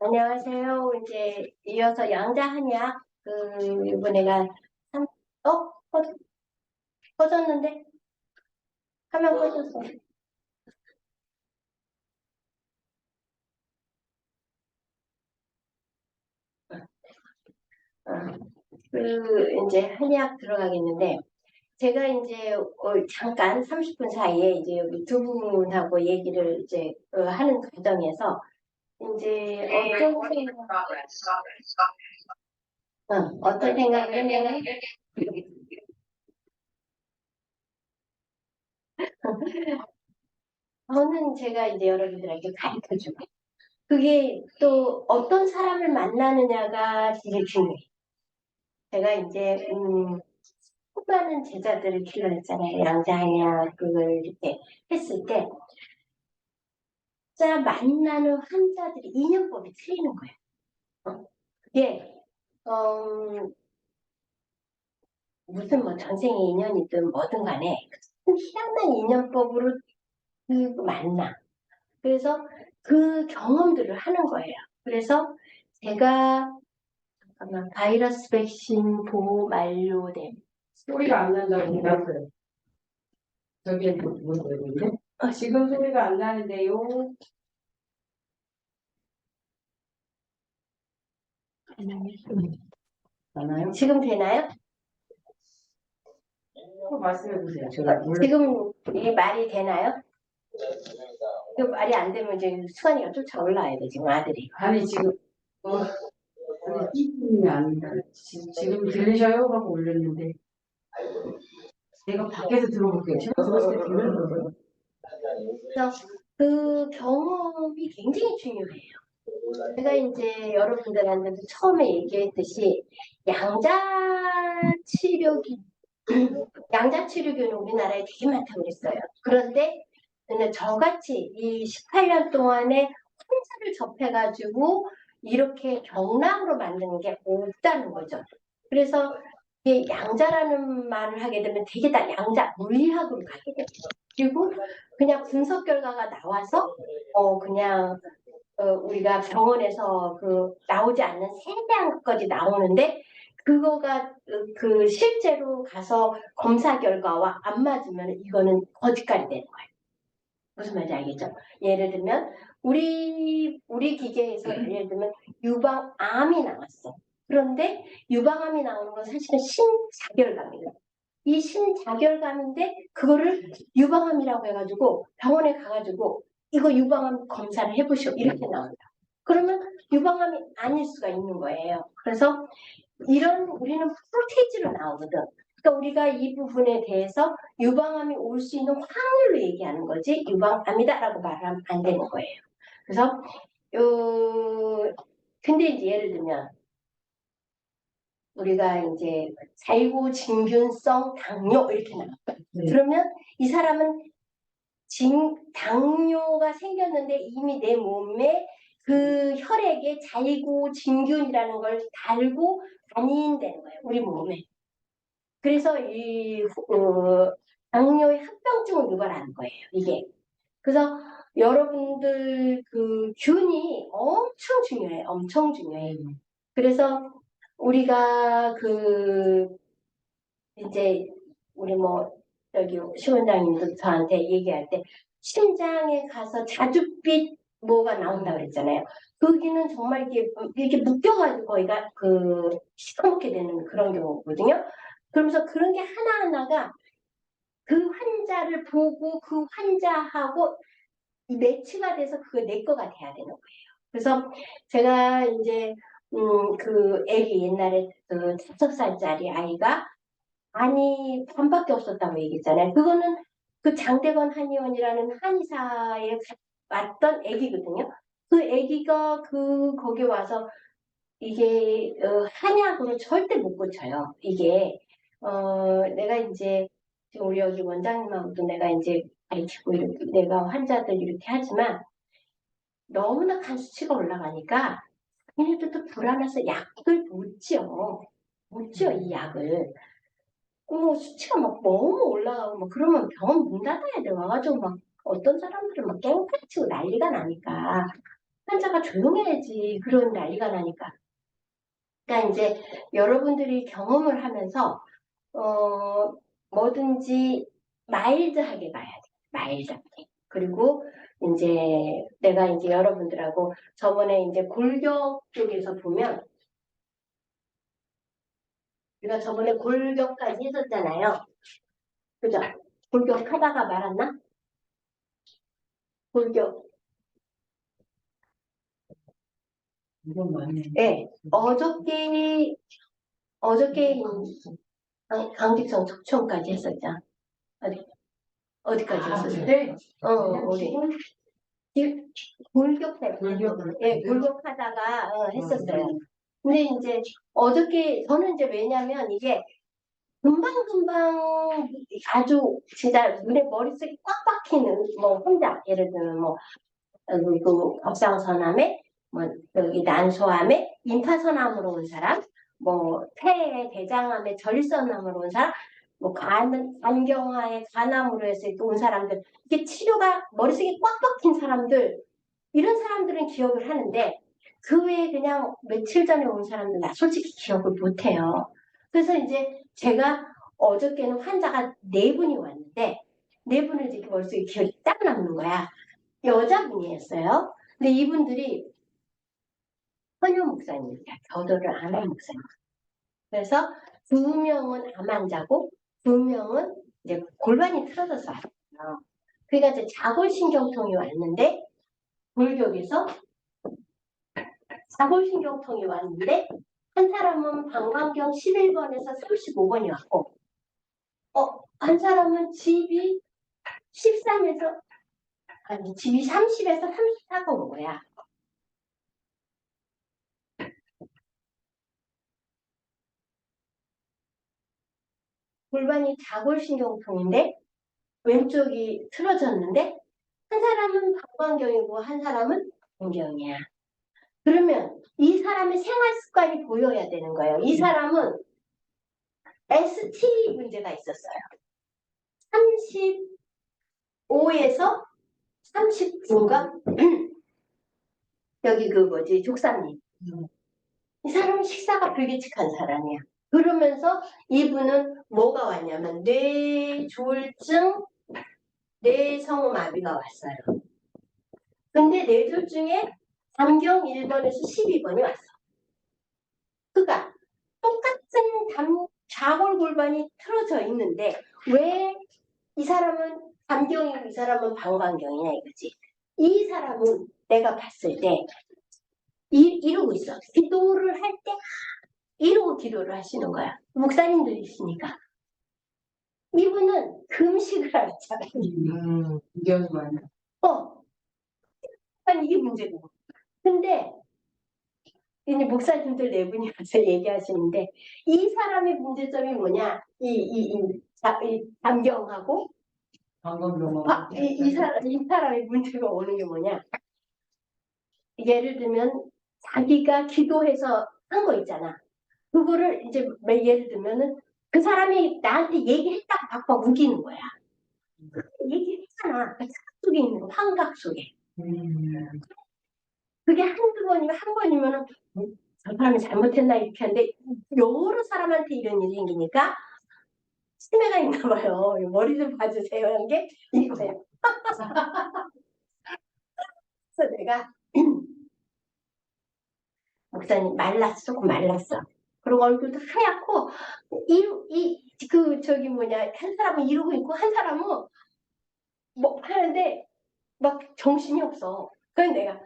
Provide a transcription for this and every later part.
안녕하세요. 이제 이어서 양자 한약 이번에가 삼 꺼졌는데 화면 꺼졌어. 어, 이제 한약 들어가겠는데 제가 이제 잠깐 30분 사이에 이제 여기 두 분하고 얘기를 이제 하는 과정에서 이제 어떤 생각을 했냐면 저는 제가 이제 여러분들에게 가르쳐주고 그게 또 어떤 사람을 만나느냐가 제일 중요해요. 제가 이제 수많은 제자들을 길러냈잖아요. 양자냐 그걸 이렇게 했을 때 진짜 만나는 환자들이 인연법이 틀리는 거예요. 그게 어, 무슨 뭐 전생의 인연이든 뭐든 간에 그 희한한 인연법으로 그 만나. 그래서 그 경험들을 하는 거예요. 그래서 제가 잠깐만 바이러스 백신 보호 만료됨. 소리가 안 난다고 생각해요. 저기 뭐인데? 지금 소리가 안 나는데요. 나나요? 지금 되나요? 말씀해 보세요. 제가 지금 이 말이 되나요? 그 말이 안 되면 이제 수환이가 쫓아 올라야 돼, 지금 아들이. 아니 지금 아니 삐님이 아니다. 지금 들리셔요? 하고 올렸는데 내가 밖에서 들어볼게요. 제가 들었을 때 들리는 거예요. 그래서 그 경험이 굉장히 중요해요. 제가 이제 여러분들한테도 처음에 얘기했듯이 양자 치료기, 양자 치료기는 우리나라에 되게 많다고 그랬어요. 그런데 근데 저같이 이 18년 동안에 환자를 접해가지고 이렇게 경락으로 만드는 게 없다는 거죠. 그래서 이게 양자라는 말을 하게 되면 되게 다 양자 물리학으로 가게 돼요. 그리고 그냥 분석 결과가 나와서 그냥 우리가 병원에서 그 나오지 않는 세대한 것까지 나오는데 그거가 그 실제로 가서 검사 결과와 안 맞으면 이거는 거짓말이 되는 거예요. 무슨 말인지 알겠죠? 예를 들면 우리 기계에서 예를 들면 유방암이 나왔어. 그런데 유방암이 나오는 건 사실은 심자결감이에요. 이 심자결감인데 그거를 유방암이라고 해가지고 병원에 가가지고 이거 유방암 검사를 해보시오 이렇게 나온다. 그러면 유방암이 아닐 수가 있는 거예요. 그래서 이런 우리는 프로테이지로 나오거든. 그러니까 우리가 이 부분에 대해서 유방암이 올 수 있는 확률로 얘기하는 거지 유방암이다라고 말하면 안 되는 거예요. 그래서 근데 이제 예를 들면 우리가 이제 자유진균성 당뇨 이렇게 나와. 그러면 이 사람은 당뇨가 생겼는데 이미 내 몸에 그 혈액에 자이고진균이라는 걸 달고 다닌다는 거예요. 우리 몸에. 그래서 이 당뇨의 합병증을 유발하는 거예요. 이게. 그래서 여러분들 그 균이 엄청 중요해요. 엄청 중요해요. 그래서 우리가 그 이제 우리 뭐 여기 시원장님도 저한테 얘기할 때 심장에 가서 자줏빛 뭐가 나온다 그랬잖아요. 거기는 정말 이렇게 묶여가지고 거기가 그 시커멓게 되는 그런 경우거든요. 그러면서 그런 게 하나하나가 그 환자를 보고 그 환자하고 매치가 돼서 그거 내 거가 돼야 되는 거예요. 그래서 제가 이제 그 애기 옛날에 그 5살짜리 아이가 아니 반밖에 없었다고 얘기했잖아요. 그거는 그 장대건 한의원이라는 한의사에 왔던 애기거든요. 그 애기가 거기 와서 이게 한약으로 절대 못 고쳐요. 이게 내가 이제 지금 우리 여기 원장님하고도 내가 이제 가르치고 이렇게 내가 환자들 이렇게 하지만 너무나 간 수치가 올라가니까 얘네들도 불안해서 약을 못 지어. 못 지어 이 약을. 수치가 막 너무 올라가고 막 그러면 병원 문 닫아야 돼. 와가지고 막 어떤 사람들은 막 깽판치고 난리가 나니까. 환자가 조용해야지. 그런 난리가 나니까. 그러니까 이제 여러분들이 경험을 하면서 뭐든지 마일드하게 봐야 돼. 마일드하게. 그리고 이제 내가 이제 여러분들하고 저번에 이제 골격 쪽에서 보면 우리가 저번에 골격까지 했었잖아요. 그죠? 골격 하다가 말았나? 골격. 이건 맞네. 네. 어저께 강직성 척추까지 했었죠. 어디까지 했었어요? 네. 우리 골격할 골격을. 예, 골격하다가 했었어요. 근데 이제 어저께 저는 이제 왜냐면 이게 금방금방 아주 진짜 눈에 머릿속에 꽉 박히는 뭐 혼자 예를 들면 뭐 그 갑상선암에 뭐 여기 난소암에 임파선암으로 온 사람 뭐 폐에 대장암에 전립선암으로 온 사람 뭐 간경화에 간암으로 해서 또 온 사람들 이게 치료가 머릿속에 꽉 박힌 사람들 이런 사람들은 기억을 하는데 그 외에 그냥 며칠 전에 온 사람들 나 솔직히 기억을 못해요. 그래서 이제 제가 어저께는 환자가 4분이 왔는데 4분을 이렇게 머릿속에 기억이 딱 남는 거야. 여자분이었어요. 근데 이분들이 헌효 목사님이야. 겨도를 안 한 목사님. 그래서 2명은 암 환자고 2명은 이제 골반이 틀어져서 왔어요. 그러니까 이제 자골신경통이 왔는데 골격에서 자골신경통이 왔는데 한 사람은 방광경 11번에서 35번이 왔고 한 사람은 집이 13에서 아니 집이 30에서 34가 온 거야. 골반이 자골신경통인데 왼쪽이 틀어졌는데 한 사람은 방광경이고 한 사람은 공경이야. 그러면 이 사람의 생활 습관이 보여야 되는 거예요. 이 사람은 ST 문제가 있었어요. 35에서 39인가? 여기 그 뭐지 족삼님. 이 사람은 식사가 불규칙한 사람이야. 그러면서 이분은 뭐가 왔냐면 뇌졸중, 뇌성마비가 왔어요. 근데 뇌졸 중에 담경 1번에서 12번이 왔어. 그러니까 똑같은 좌골골반이 틀어져 있는데 왜 이 사람은 담경이고 이 사람은 방광경이냐 이거지. 이 사람은 내가 봤을 때 이러고 있어. 기도를 할 때 이러고 기도를 하시는 거야. 목사님들이 있으니까. 이분은 금식을 하잖아. 기억이 많아. 아니 이게 문제고. 근데 이제 목사님들 4분이 와서 얘기하시는데 이 사람의 문제점이 뭐냐? 이 담경하고 이 사람의 문제가 오는 게 뭐냐? 예를 들면 자기가 기도해서 한 거 있잖아. 그거를 이제 예를 들면은 그 사람이 나한테 얘기했다고 박박 우기는 거야. 얘기했잖아. 그 속에 있는 거, 환각 속에. 그게 한두 번이면 한 번이면은 저 사람이 잘못했나 이렇게 하는데 여러 사람한테 이런 일이 생기니까 치매가 있나 봐요. 머리 좀 봐주세요 한 게 이거예요. 그래서 내가 목사님 말랐어, 조금 말랐어. 그리고 얼굴도 하얗고 저기 뭐냐 한 사람은 이러고 있고 한 사람은 뭐 하는데 막 정신이 없어. 그래서 내가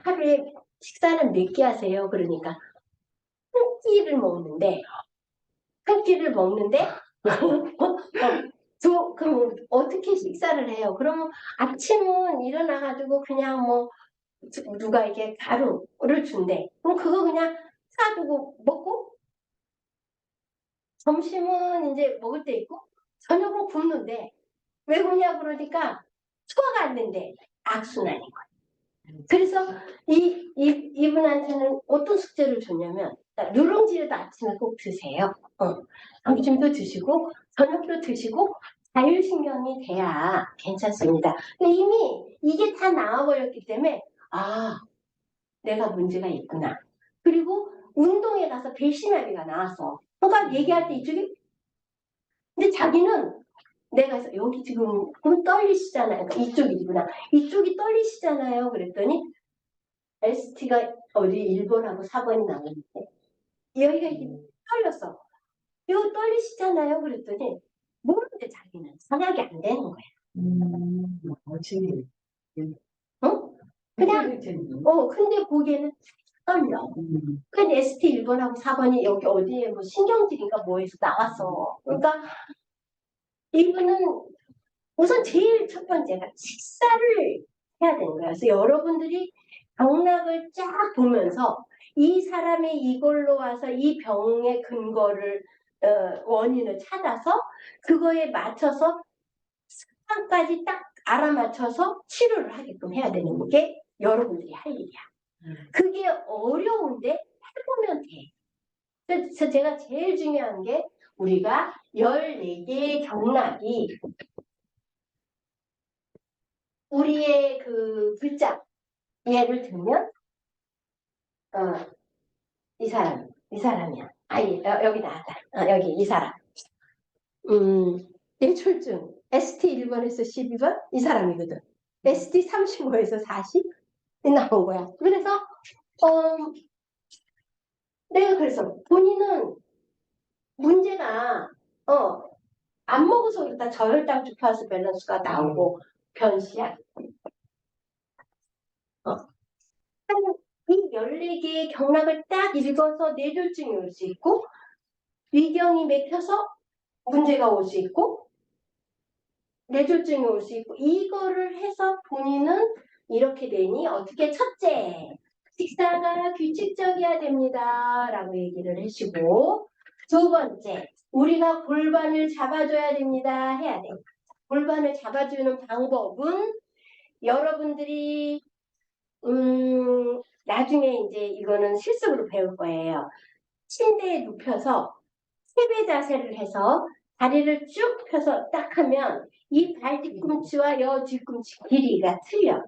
하루에 식사는 몇 끼 하세요? 그러니까 한 끼를 먹는데 그럼 어떻게 식사를 해요? 그러면 아침은 일어나가지고 그냥 뭐 누가 이게 가루를 준대. 그럼 그거 그냥 사두고 먹고 점심은 이제 먹을 때 있고 저녁은 굶는데 왜 그러냐 그러니까 소화가 안 된대. 악순환인 거야. 그래서 이분한테는 어떤 숙제를 줬냐면 누룽지를 아침에 꼭 드세요. 점심도 드시고 저녁도 드시고 자율신경이 돼야 괜찮습니다. 근데 이미 이게 다 나와버렸기 때문에 아, 내가 문제가 있구나. 그리고 운동에 가서 배심아비가 나왔어. 그러니까 얘기할 때 이쪽이, 근데 자기는 내가 해서 여기 지금 떨리시잖아요. 그러니까 이쪽이구나. 이쪽이 떨리시잖아요. 그랬더니 ST가 어디 1번하고 4번이 나왔는데 여기가 이게 떨렸어. 이거 떨리시잖아요. 그랬더니 모르는데 자기는 생각이 안 되는 거야. 그렇지. 어? 그냥 근데 거기에는 떨려. 근데 ST 1번하고 4번이 여기 어디에 뭐 신경질인가 뭐에서 나왔어. 그러니까 이거는 우선 제일 첫 번째가 식사를 해야 되는 거야. 그래서 여러분들이 병락을 쫙 보면서 이 사람이 이걸로 와서 이 병의 근거를 원인을 찾아서 그거에 맞춰서 습관까지 딱 알아맞혀서 치료를 하게끔 해야 되는 게 여러분들이 할 일이야. 그게 어려운데 해보면 돼. 그래서 제가 제일 중요한 게 우리가 14개의 경락이 우리의 그 글자 예를 들면 이 사람이야. 아니 여기 나왔다. 여기 이 사람. 뇌출증 ST 1번에서 12번 이 사람이거든. ST 35에서 40 나온 거야. 그래서 내가 그래서 본인은 문제가 안 먹어서 그렇다. 저혈당 주파수 밸런스가 나오고 변시야. 이 14개의 경락을 딱 읽어서 뇌졸중이 올 수 있고 위경이 맥혀서 문제가 올 수 있고 뇌졸중이 올 수 있고 이거를 해서 본인은 이렇게 되니 어떻게 첫째 식사가 규칙적이어야 됩니다 라고 얘기를 해주고 두 번째 우리가 골반을 잡아줘야 됩니다 해야 돼. 골반을 잡아주는 방법은 여러분들이 나중에 이제 이거는 실습으로 배울 거예요. 침대에 눕혀서 세배 자세를 해서 다리를 쭉 펴서 딱 하면 이 발 뒤꿈치와 여 뒤꿈치 길이가 틀려.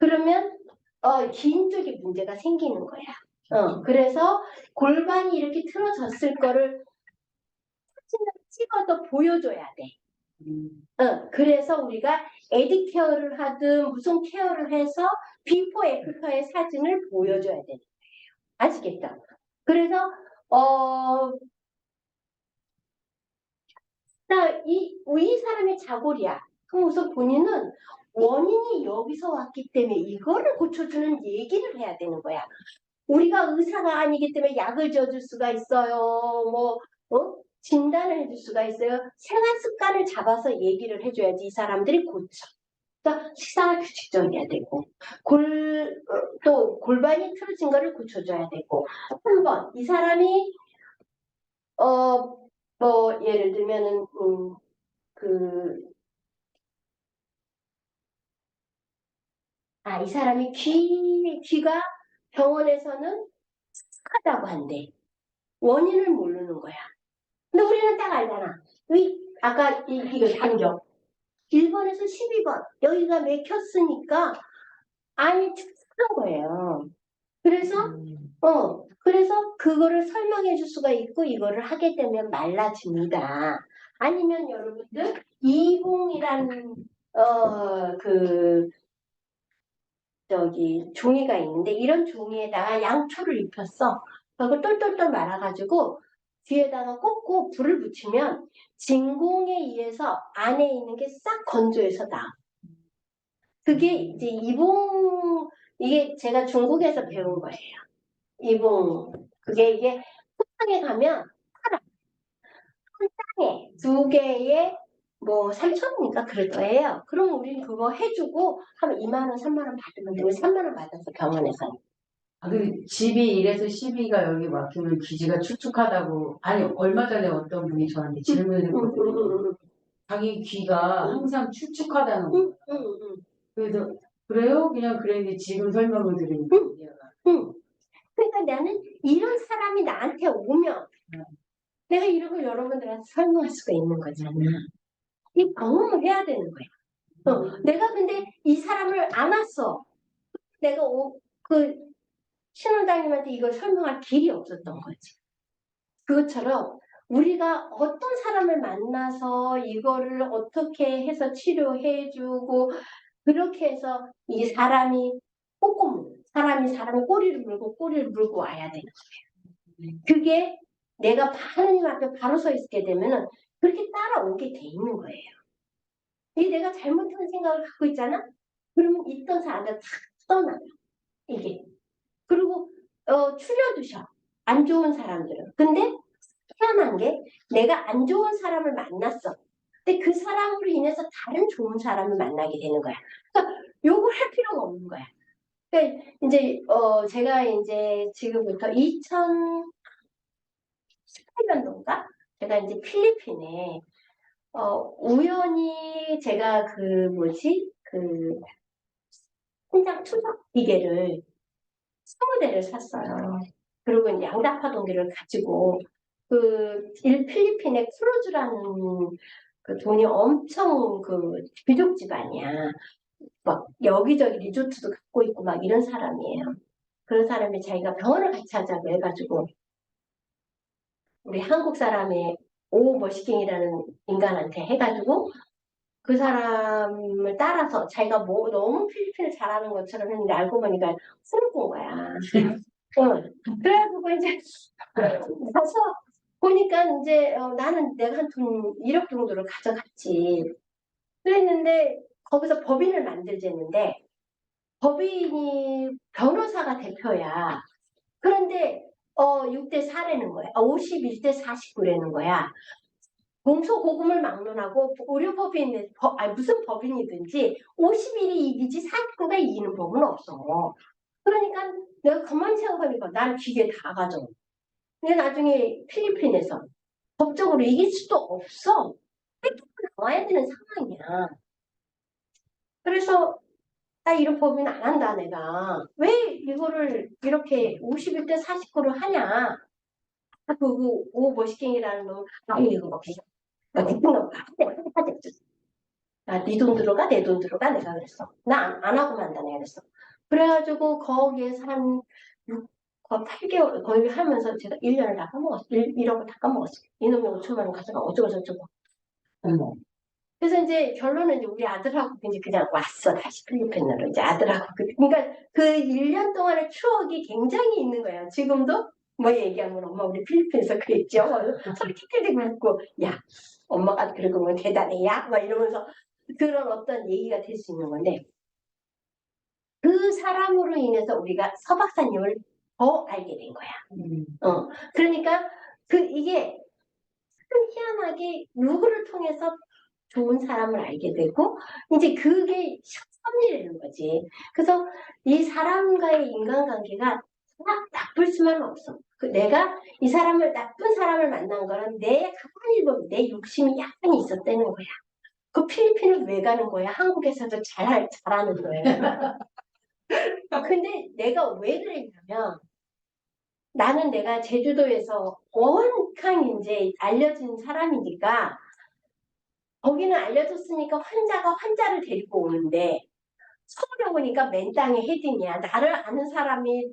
그러면 긴 쪽에 문제가 생기는 거야. 그래서 골반이 이렇게 틀어졌을 거를 사진을 찍어서 보여줘야 돼. 그래서 우리가 에디 케어를 하든 무슨 케어를 해서 비포 애프터의 사진을 보여줘야 되는 거예요. 아시겠죠? 그래서 이 사람의 자골이야. 그럼 우선 본인은 원인이 여기서 왔기 때문에 이거를 고쳐주는 얘기를 해야 되는 거야. 우리가 의사가 아니기 때문에 약을 줘줄 수가 있어요. 진단을 해줄 수가 있어요. 생활 습관을 잡아서 얘기를 해줘야지 이 사람들이 고쳐. 그러니까 식사가 규칙적이어야 되고 또 골반이 틀어진 거를 고쳐줘야 되고 한번 이 사람이 예를 들면은 이 사람이 귀가 병원에서는 습하다고 한대. 원인을 모르는 거야. 근데 우리는 딱 알잖아. 아까 이거 간격. 1번에서 12번. 여기가 맥혔으니까 안이 축축한 거예요. 그래서 그거를 설명해 줄 수가 있고 이거를 하게 되면 말라집니다. 아니면 여러분들 이봉이라는 종이가 있는데 이런 종이에다가 양초를 입혔어. 그거 똘똘똘 말아가지고 뒤에다가 꽂고 불을 붙이면 진공에 의해서 안에 있는 게 싹 건조해서 나와. 그게 이제 이게 제가 중국에서 배운 거예요. 이게 쿠팡에 가면 팔아. 한 장에 2개에 뭐 3,000원인가 그럴 거예요. 그럼 우린 그거 해주고 하면 2만 원, 3만 원 받으면 되고 3만 원 받아서 병원에서. 그 집이 1에서 12가 여기 막히면 기지가 축축하다고. 아니 얼마 전에 어떤 분이 저한테 질문을 했거든요. 자기 귀가 항상 축축하다는 거예요. 그래서 그래요? 그냥 그랬는데 지금 설명을 드리니까 그러니까 나는 이런 사람이 나한테 오면 내가 이런 걸 여러분들한테 설명할 수가 있는 거잖아. 이 경험을 해야 되는 거야. 내가 근데 이 사람을 안았어. 내가 그 신원장님한테 이걸 설명할 길이 없었던 거지. 그것처럼 우리가 어떤 사람을 만나서 이거를 어떻게 해서 치료해주고 그렇게 해서 이 사람이 사람이 꼬리를 물고 와야 되는 거예요. 그게 내가 하느님 앞에 바로 서 있게 되면은 그렇게 따라오게 돼 있는 거예요. 이게 내가 잘못한 생각을 갖고 있잖아? 그러면 있던 사람들 다 떠나요. 이게. 그리고 추려두셔. 안 좋은 사람들은. 근데 희한한 게 내가 안 좋은 사람을 만났어. 근데 그 사람으로 인해서 다른 좋은 사람을 만나게 되는 거야. 그러니까 욕을 할 필요가 없는 거야. 그러니까 이제 제가 이제 지금부터 2018년도인가 제가 이제 필리핀에 우연히 제가 그 현장 투석 기계를 20대를 샀어요. 그리고 이제 양자파동기를 가지고 필리핀의 크루즈라는 그 돈이 엄청 그 귀족 집안이야. 막 여기저기 리조트도 갖고 있고 막 이런 사람이에요. 그런 사람이 자기가 병원을 같이 하자고 해가지고 우리 한국 사람의 오 머시킹이라는 인간한테 해가지고 그 사람을 따라서 자기가 뭐 너무 필리핀을 잘하는 것처럼 했는데 알고 보니까 술을 본 거야. 응. 그래가지고 이제 가서 보니까 이제 나는 내가 한 돈 1억 정도를 가져갔지. 그랬는데 거기서 법인을 만들자는데 법인이 변호사가 대표야. 그런데 6대 4라는 거야. 51대 49라는 거야. 공소고금을 막론하고 의료법인, 아니 무슨 법인이든지 51이 이기지 49가 이기는 법은 없어. 그러니까 내가 가만히 생각하니까 난 기계 다 가져. 근데 나중에 필리핀에서 법적으로 이길 수도 없어. 나와야 되는 상황이야. 그래서 나 이런 법인 안 한다 내가. 왜 이거를 이렇게 51대 49로 하냐. 그리고 오 머시갱이라는 놈, 이거 먹기. 나 대통령 하지. 네 돈 들어가, 내 돈 들어가. 내가 그랬어. 나 안 하고 만다. 내가 그랬어. 그래가지고 거기에서 한 8개월 거기 하면서 제가 1년을 다 까먹었어. 1억을 다 까먹었어. 이놈이 5천만 원 가져가 어쩌고 저쩌고. 어머. 그래서 이제 결론은 이제 우리 아들하고 이제 그냥 왔어. 다시 필리핀으로 이제 아들하고. 그러니까 그 1년 동안의 추억이 굉장히 있는 거예요. 지금도 뭐 얘기하면 엄마 우리 필리핀에서 그랬죠. 서로 키키대고 웃고 야 엄마가 그러고 뭐 대단해 야 막 이러면서 그런 어떤 얘기가 될 수 있는 건데 그 사람으로 인해서 우리가 서 박사님을 더 알게 된 거야. 그러니까 이게 참 희한하게 누구를 통해서 좋은 사람을 알게 되고 이제 그게 섭리라는 거지. 그래서 이 사람과의 인간관계가 딱 나쁠 수만 없어. 내가 이 사람을 나쁜 사람을 만난 거는 내 가만히 보면 내 욕심이 약간 있었다는 거야. 그 필리핀을 왜 가는 거야? 한국에서도 잘하는 거예요. 근데 내가 왜 그랬냐면 나는 내가 제주도에서 워낙 이제 알려진 사람이니까 거기는 알려졌으니까 환자가 환자를 데리고 오는데 서울에 오니까 맨 땅에 헤딩이야. 나를 아는 사람이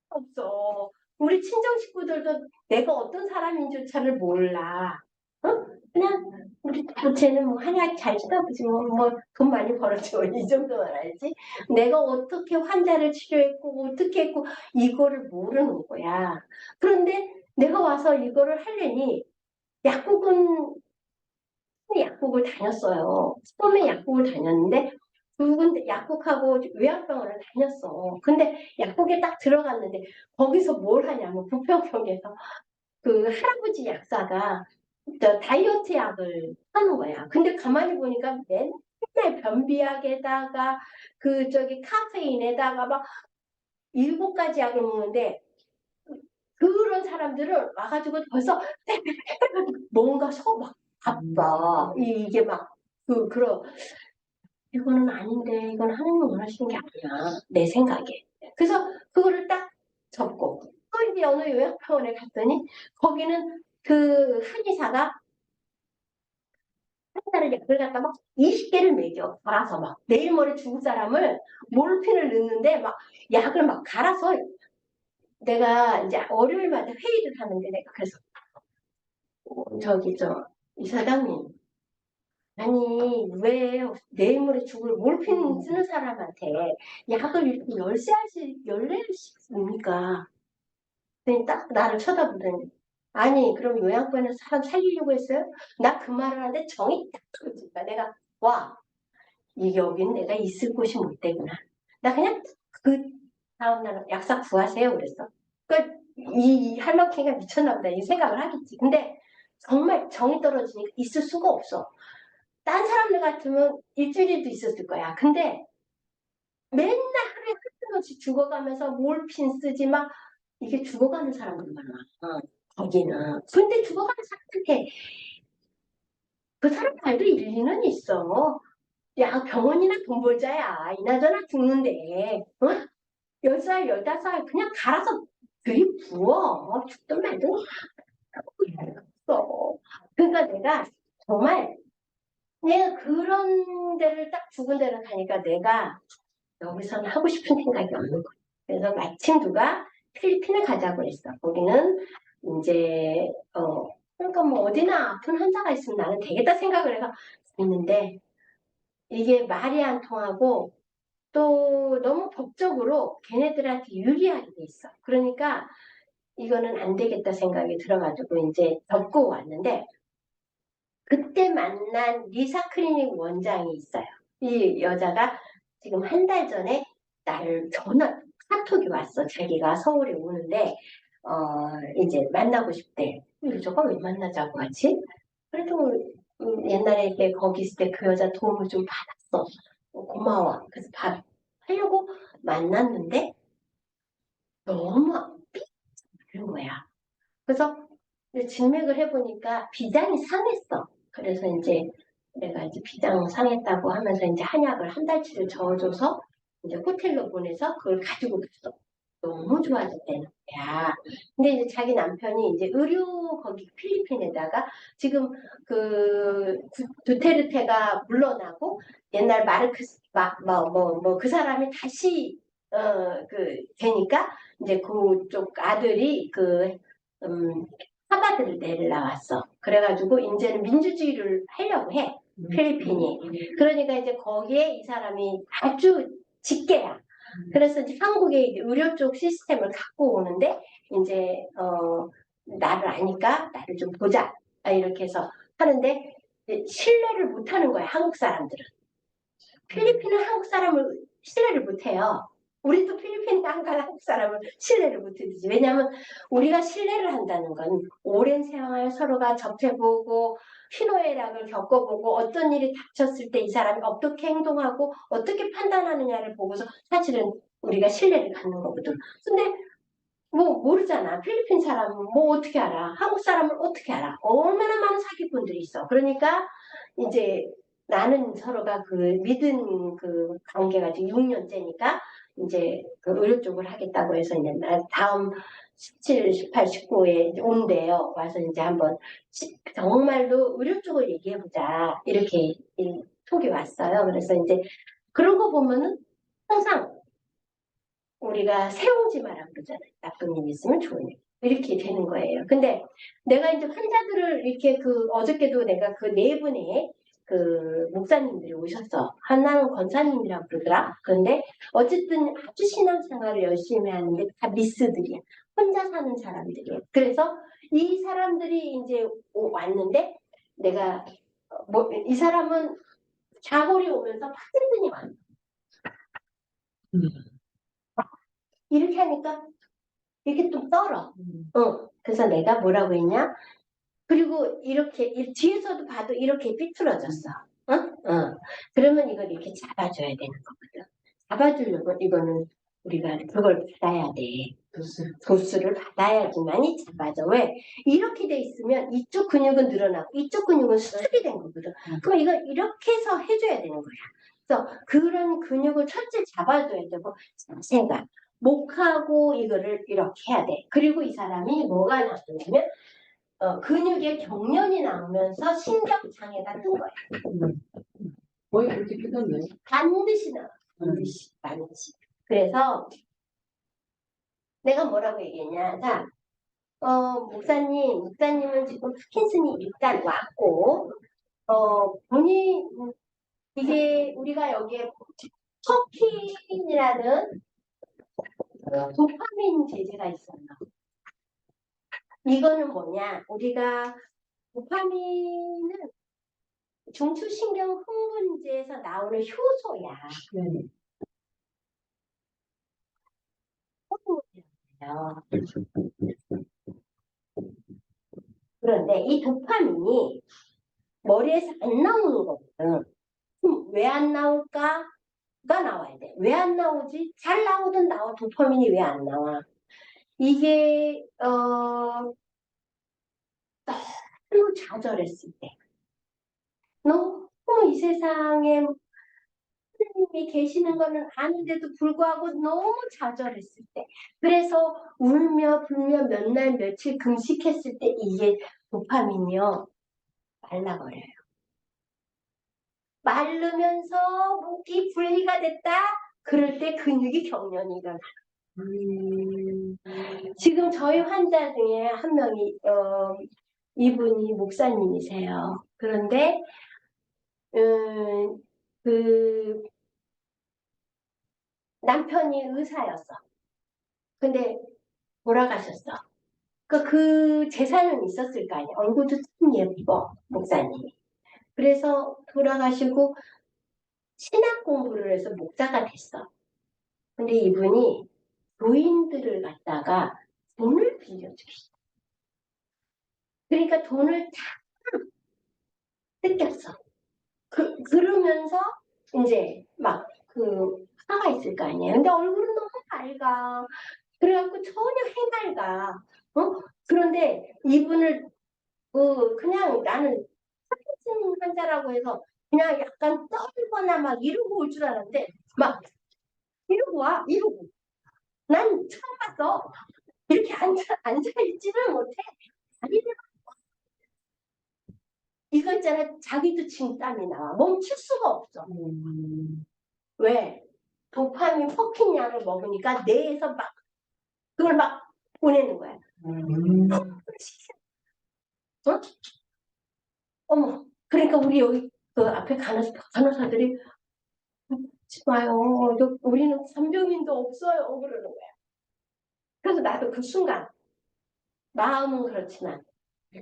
없어. 우리 친정 식구들도 내가 어떤 사람인지조차를 몰라. 어? 그냥 우리 쟤는 뭐 한약 잘 치다 보지 뭐 돈 많이 벌었지 이 정도는 알지. 내가 어떻게 환자를 치료했고 어떻게 했고 이거를 모르는 거야. 그런데 내가 와서 이거를 하려니 약국을 다녔어요. 처음에 약국을 다녔는데 두 군데 약국하고 요양병원을 다녔어. 근데 약국에 딱 들어갔는데 거기서 뭘 하냐면 부평역에서 그 할아버지 약사가 다이어트 약을 하는 거야. 근데 가만히 보니까 맨날 변비약에다가 카페인에다가 막 7가지 약을 먹는데 그런 사람들은 와가지고 벌써 뭔가 막 아파. 이게 막 이거는 아닌데 이건 하나님 원하시는 게 아니야. 내 생각에. 그래서 그거를 딱 접고 또 이제 어느 요양병원에 갔더니 거기는 그 한의사가 한 달에 약을 갖다 막 20개를 먹여 갈아서 막 내일 모레 죽을 사람을 몰핀을 넣는데 막 약을 막 갈아서 내가 이제 월요일마다 회의를 하는데 내가 그래서 저기 이사장님 아니 왜 내일 모레 죽을 몰핀 쓰는 사람한테 약을 이렇게 10알씩 14알씩 씁니까? 그랬더니 딱 나를 쳐다보더니 아니 그럼 요양원에 사람 살리려고 했어요? 나 그 말을 하는데 정이 딱 떨어진다. 내가 와 이 여긴 내가 있을 곳이 못 되구나. 나 그냥 그 다음날 약사 구하세요 그랬어. 그러니까 이 할머니가 미쳤나 보다 이 생각을 하겠지. 근데 정말 정이 떨어지니까 있을 수가 없어. 딴 사람들 같으면 일주일도 있었을 거야. 근데 맨날 하루에 한 번씩 죽어가면서 몰핀 쓰지 막 이게 죽어가는 사람들 많아. 거기는. 근데 죽어가는 사람한테 그 사람 말도 일리는 있어. 야 병원이나 돈 벌자야. 이나저나 죽는데. 어? 10살, 15살 그냥 갈아서 들이부어. 죽든 말든 없어. 그러니까 내가 정말 내가 그런 데를 딱 죽은 데를 가니까 내가 여기서는 하고 싶은 생각이 없는 거야. 그래서 마침 누가 필리핀을 가자고 했어. 거기는 이제 그러니까 뭐 어디나 아픈 환자가 있으면 나는 되겠다 생각을 해서 있는데 이게 말이 안 통하고 또 너무 법적으로 걔네들한테 유리하게 돼 있어. 그러니까 이거는 안 되겠다 생각이 들어가지고 이제 접고 왔는데 그때 만난 리사 클리닉 원장이 있어요. 이 여자가 지금 한 달 전에 나를 카톡이 왔어. 자기가 서울에 오는데 이제 만나고 싶대. 여자가 왜 만나자고 하지? 그래도 옛날에 이렇게 거기 있을 때 그 여자 도움을 좀 받았어. 고마워. 그래서 하려고 만났는데 너무 삐진 거야. 그래서 진맥을 해보니까 비장이 상했어. 그래서 이제 내가 이제 비장 상했다고 하면서 이제 한약을 한 달치를 저어줘서 이제 호텔로 보내서 그걸 가지고 갔어. 너무 좋아졌다는 거야. 근데 이제 자기 남편이 이제 의료 거기 필리핀에다가 지금 그 두테르테가 물러나고 옛날 마르크스 그 사람이 다시 되니까 이제 그쪽 아들이 하바드를 내려왔어. 그래가지고 이제는 민주주의를 하려고 해. 필리핀이. 그러니까 이제 거기에 이 사람이 아주 직계야. 그래서 이제 한국의 의료 쪽 시스템을 갖고 오는데 이제 나를 아니까 나를 좀 보자 이렇게 해서 하는데 신뢰를 못하는 거야 한국 사람들은. 필리핀은 한국 사람을 신뢰를 못해요. 우리도 필리핀 땅간 한국 사람을 신뢰를 못해주지. 왜냐하면 우리가 신뢰를 한다는 건 오랜 생활 서로가 접해보고 희노애락을 겪어보고 어떤 일이 닥쳤을 때 이 사람이 어떻게 행동하고 어떻게 판단하느냐를 보고서 사실은 우리가 신뢰를 갖는 거거든. 근데 뭐 모르잖아. 필리핀 사람은 뭐 어떻게 알아? 한국 사람을 어떻게 알아? 얼마나 많은 사기꾼들이 있어. 그러니까 이제 나는 서로가 그 믿은 그 관계가 지금 6년째니까 이제 그 의료 쪽을 하겠다고 해서 이제 다음 17, 18, 19에 이제 온대요. 와서 이제 한번 정말로 의료 쪽을 얘기해보자. 이렇게 이 톡이 왔어요. 그래서 이제 그런 거 보면은 항상 우리가 세우지 마라 그러잖아요. 나쁜 일 있으면 좋은 일. 이렇게 되는 거예요. 근데 내가 이제 환자들을 이렇게 어저께도 내가 그 네 분의 그 목사님들이 오셨어. 하나는 권사님이라고 그러더라. 그런데 어쨌든 아주 신앙생활을 열심히 하는데 다 미스들이야. 혼자 사는 사람들이야. 그래서 이 사람들이 이제 왔는데 내가 이 사람은 자골이 오면서 파킨슨이 왔어. 이렇게 하니까 이렇게 좀 떨어. 그래서 내가 뭐라고 했냐? 그리고 이렇게 뒤에서도 봐도 이렇게 삐뚤어졌어. 그러면 이걸 이렇게 잡아줘야 되는 거거든. 잡아주려면 이거는 우리가 그걸 받아야 돼. 도수를 받아야지만이 잡아져. 왜? 이렇게 돼 있으면 이쪽 근육은 늘어나고 이쪽 근육은 수축이 된 거거든. 그럼 이걸 이렇게 해서 해줘야 되는 거야. 그래서 그런 근육을 첫째 잡아줘야 되고 자세가 목하고 이거를 이렇게 해야 돼. 그리고 이 사람이 뭐가 나쁘냐면 근육에 경련이 나오면서 신경장애가 뜬 거야. 거의 그렇게 크던데. 반드시 나와. 반드시. 그래서 내가 뭐라고 얘기했냐. 자, 목사님은 지금 파킨슨이 일단 왔고, 본인, 이게 우리가 여기에 커핀이라는 도파민 제제가 있어요. 이거는 뭐냐? 우리가 도파민은 중추신경 흥분제에서 나오는 효소야. 호르몬이에요. 그런데 이 도파민이 머리에서 안 나오는 거거든. 그럼 왜 안 나올까? 가 나와야 돼. 왜 안 나오지? 잘 나오든 도파민이 왜 안 나와? 이게 너무 좌절했을 때, 너무 이 세상에 하나님이 계시는 거는 아는데도 불구하고 너무 좌절했을 때, 그래서 울며 불며 몇 날 며칠 금식했을 때 이게 도파민이요 말라버려요. 마르면서 목이 분리가 됐다. 그럴 때 근육이 경련이 일어나. 지금 저희 환자 중에 한 명이 이분이 목사님이세요. 그런데 그 남편이 의사였어. 근데 돌아가셨어. 그 재산은 있었을 거 아니야. 얼굴도 참 예뻐 목사님이. 그래서 돌아가시고 신학 공부를 해서 목사가 됐어. 근데 이분이 노인들을 갖다가 돈을 빌려주셨어. 그러니까 돈을 다 뜯겼어. 그러면서 이제 막 화가 있을 거 아니에요. 근데 얼굴은 너무 밝아. 그래갖고 전혀 해맑아. 그런데 이분을 그냥 나는 파킨슨 환자라고 해서 그냥 약간 떨거나 막 이러고 올 줄 알았는데 막 이러고 와. 이러고. 난 처음 봤어. 이렇게 앉아있지를 못해. 자기들 이거 있잖아. 자기도 지금 땀이 나와. 멈출 수가 없어. 왜? 도파민 퍼킨 약을 먹으니까 뇌에서 막 그걸 막 보내는 거야. 어? 어머. 그러니까 우리 여기 그 앞에 간호사들이 하지 마요. 우리는 간병인도 없어요. 그러는 거야. 그래서 나도 그 순간 마음은 그렇지만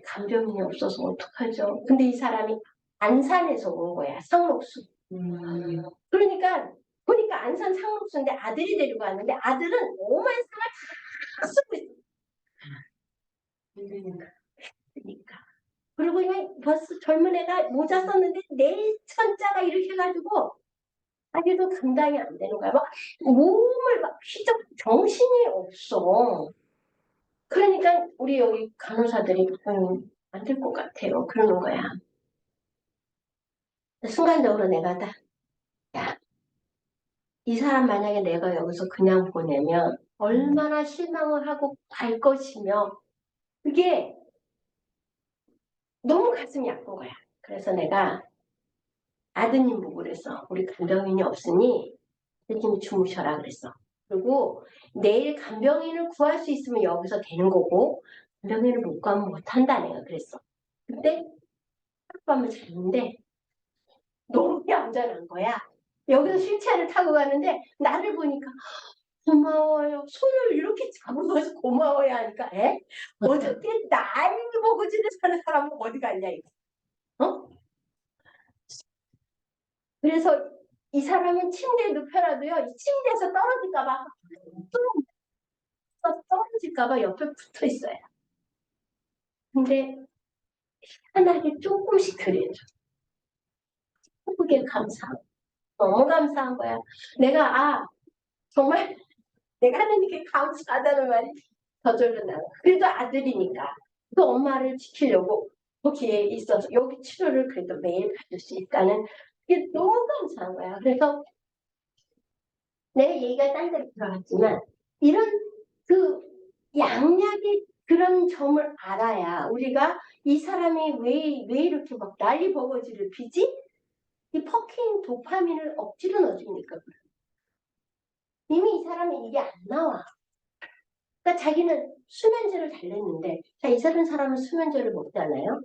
간병인이 없어서 어떡하죠? 근데 이 사람이 안산에서 온 거야. 상록수. 그러니까 보니까 안산 상록수인데 아들이 데리고 왔는데 아들은 오만 상을 다 쓰고 있어. 그러니까. 그리고 그냥 벌써 젊은 애가 모자 썼는데 내 천자가 이렇게 해가지고 자기도 감당이 안 되는 거야. 막 몸을 막 휘적 정신이 없어. 그러니까 우리 여기 간호사들이 안 될 것 같아요. 그러는 거야. 순간적으로 내가 야, 이 사람 만약에 내가 여기서 그냥 보내면 얼마나 실망을 하고 갈 것이며 그게 너무 가슴이 아픈 거야. 그래서 내가 아드님 보고 그랬어. 우리 간병인이 없으니 아드님이 주무셔라 그랬어. 그리고 내일 간병인을 구할 수 있으면 여기서 되는 거고 간병인을 못 가면 못한다 내가 그랬어. 근데 하룻밤을 잤는데 너무 얌전한 거야. 여기서 휠체어를 타고 가는데 나를 보니까 고마워요. 손을 이렇게 잡으면서 고마워야 하니까 어저께 날 보고 지내사는 사람은 어디 갔냐 이거. 그래서 이 사람은 침대에 눕혀놔도요. 이 침대에서 떨어질까봐 떨어질까봐 옆에 붙어 있어요. 근데 희한하게 조금씩 그래줘. 그게 감사하고 너무 감사한 거야. 내가 정말 내가 하나님께 감사하다는 말이 저절로 나와. 그래도 아들이니까 그 엄마를 지키려고 거기에 있어서 여기 치료를 그래도 매일 받을 수 있다는 그게 너무 감사한 거야. 그래서 내 얘기가 딴 데로 들어갔지만 이런 그 양약이 그런 점을 알아야 우리가 이 사람이 왜 이렇게 막 난리 버거지를 피지? 이 퍼킨 도파민을 억지로 넣어주니까 그래. 이미 이 사람은 이게 안 나와. 그러니까 자기는 수면제를 잘 냈는데, 자, 이 사람은 수면제를 먹잖아요.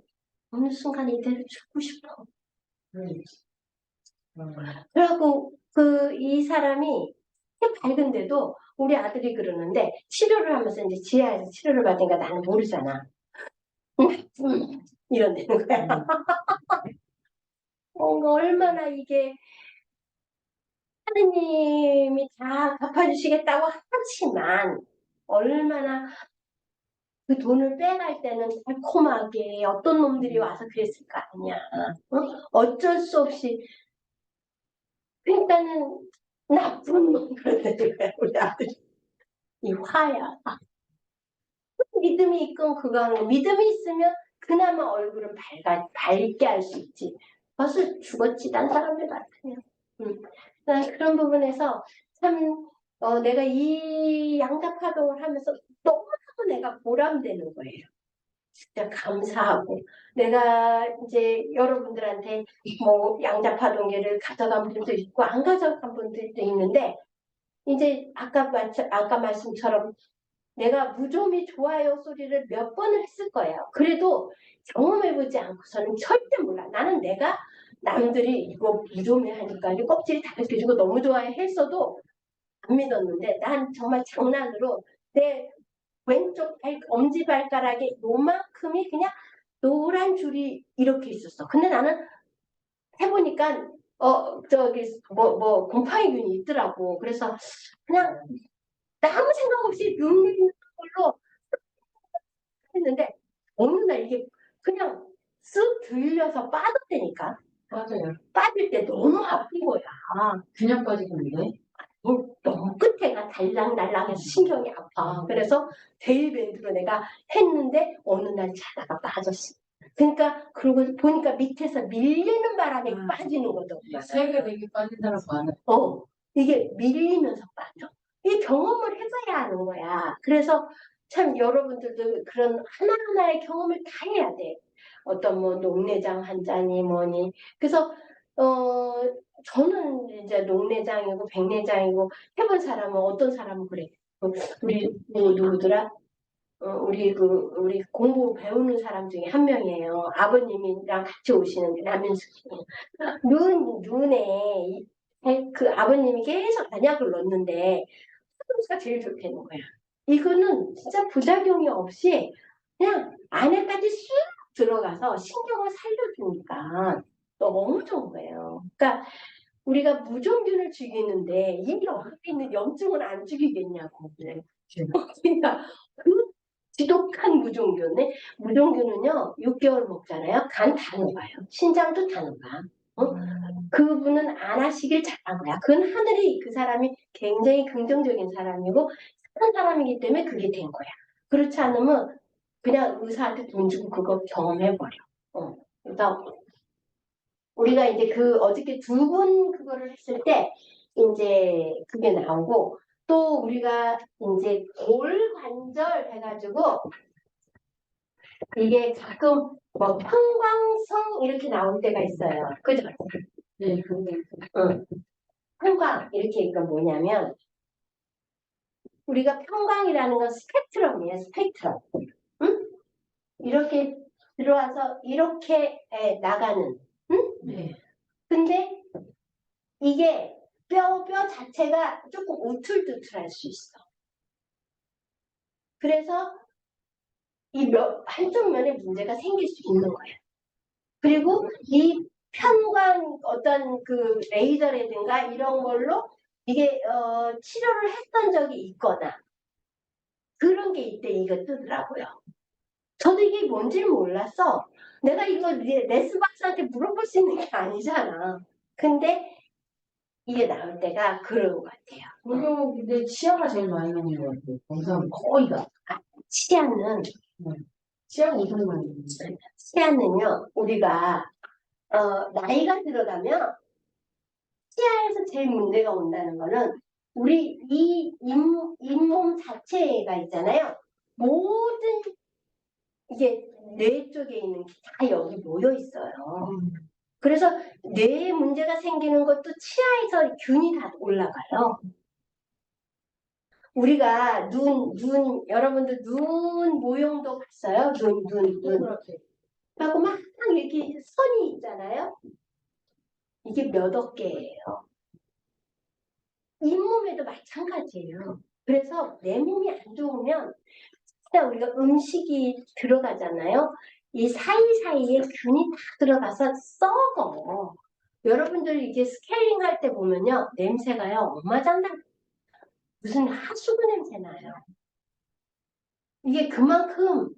어느 순간 이대로 죽고 싶어. 그래갖고 이 사람이 밝은데도 우리 아들이 그러는데 치료를 하면서 이제 지하에서 치료를 받으니까 나는 모르잖아. 이런 데는 거야. 얼마나 이게 하느님이 다 갚아주시겠다고 하지만 얼마나 그 돈을 빼갈 때는 달콤하게 어떤 놈들이 와서 그랬을 거 아니야. 어쩔 수 없이 그러니까는 나쁜 놈들 우리 아들이 이 화야. 믿음이 있건 그거 하는 거. 믿음이 있으면 그나마 얼굴을 밝게 할 수 있지. 벌써 죽었지 딴 사람들 같으면. 난 그런 부분에서 참 내가 이 양자파동을 하면서 너무나도 내가 보람되는 거예요. 진짜 감사하고 내가 이제 여러분들한테 뭐 양자파동계를 가져간 분도 있고 안 가져간 분들도 있는데 이제 아까 말씀처럼 내가 무좀이 좋아요 소리를 몇 번을 했을 거예요. 그래도 경험해보지 않고서는 절대 몰라. 나는 내가 남들이 이거 무좀이 하니까 이 껍질이 다 벗겨지고 너무 좋아해 했어도 안 믿었는데 난 정말 장난으로 내 왼쪽 엄지발가락에 요만큼이 그냥 노란 줄이 이렇게 있었어. 근데 나는 해보니까 저기 곰팡이균이 있더라고. 그래서 그냥 아무 생각 없이 눈 있는 걸로 했는데 어느 날 이게 그냥 쓱 들려서 빠졌다니까. 맞아요. 빠질 때 너무 아픈 거야. 그냥 빠지는데? 너무 끝에가 달랑달랑해서 신경이 아파. 그래서 데일밴드로 내가 했는데 어느 날 자다가 빠졌어. 그러니까 그러고 보니까 밑에서 밀리는 바람에 빠지는 거더구나. 세게 되게 빠진 사람 많아. 이게 밀리면서 빠져. 이 경험을 해봐야 하는 거야. 그래서 참 여러분들도 그런 하나하나의 경험을 다 해야 돼. 어떤 뭐 녹내장 환자니 뭐니. 그래서 저는 이제 녹내장이고 백내장이고 해본 사람은 어떤 사람은 그래. 우리 누구더라? 우리 공부 배우는 사람 중에 한 명이에요. 아버님이랑 같이 오시는 남윤숙 씨. 눈에 그 아버님이 계속 안약을 넣는데 스가 제일 좋다는 거야. 이거는 진짜 부작용이 없이 그냥 안에까지 쑥 들어가서 신경을 살려주니까 너무 좋은 거예요. 그러니까 우리가 무좀균을 죽이는데 이 옆에 있는 염증은 안 죽이겠냐고. 그러니까 그 지독한 무좀균. 무좀균은요 6개월 먹잖아요. 간 다 녹아요. 신장도 다 녹아. 그분은 안 하시길 잘한 거야. 그건 하늘이 그 사람이 굉장히 긍정적인 사람이고 착한 사람이기 때문에 그게 된 거야. 그렇지 않으면 그냥 의사한테 돈 주고 그거 경험해버려. 그래서 우리가 이제 어저께 2분 그거를 했을 때 이제 그게 나오고 또 우리가 이제 골관절 해가지고 이게 가끔 뭐 평광성 이렇게 나올 때가 있어요. 그죠? 네, 근데 평광 이렇게 이거 뭐냐면 우리가 평광이라는 건 스펙트럼이에요. 스펙트럼. 응? 이렇게 들어와서 이렇게 나가는. 응? 네. 근데 이게 뼈 자체가 조금 우툴투툴할 수 있어. 그래서 한쪽 면에 문제가 생길 수 있는 거예요. 그리고 이 편광 어떤 그 레이저라든가 이런 걸로 이게 치료를 했던 적이 있거나 그런 게 이때 이거 뜨더라고요. 저도 이게 뭔지를 몰랐어. 내가 이거 레스 박사한테 물어볼 수 있는 게 아니잖아. 근데 이게 나올 때가 그런 것 같아요. 그리고 근데 치아가 제일 많이 나는 것 같아요. 검사하면 거의 다. 치아는 치아가 엄청 많이 나는 치아는요 우리가 나이가 들어가면 치아에서 제일 문제가 온다는 거는 우리 이 잇몸 자체가 있잖아요. 모든 이게 뇌 쪽에 있는 게 다 여기 모여 있어요. 그래서 뇌에 문제가 생기는 것도 치아에서 균이 다 올라가요. 우리가 여러분들 눈 모형도 봤어요? 눈. 그렇게. 하고 막 이렇게 선이 있잖아요. 이게 몇 억개예요. 잇몸에도 마찬가지예요. 그래서 내 몸이 안 좋으면 진짜 우리가 음식이 들어가잖아요. 이 사이사이에 균이 다 들어가서 썩어. 여러분들 이게 스케일링 할 때 보면요. 냄새가요. 엄마장난 무슨 하수구 냄새 나요. 이게 그만큼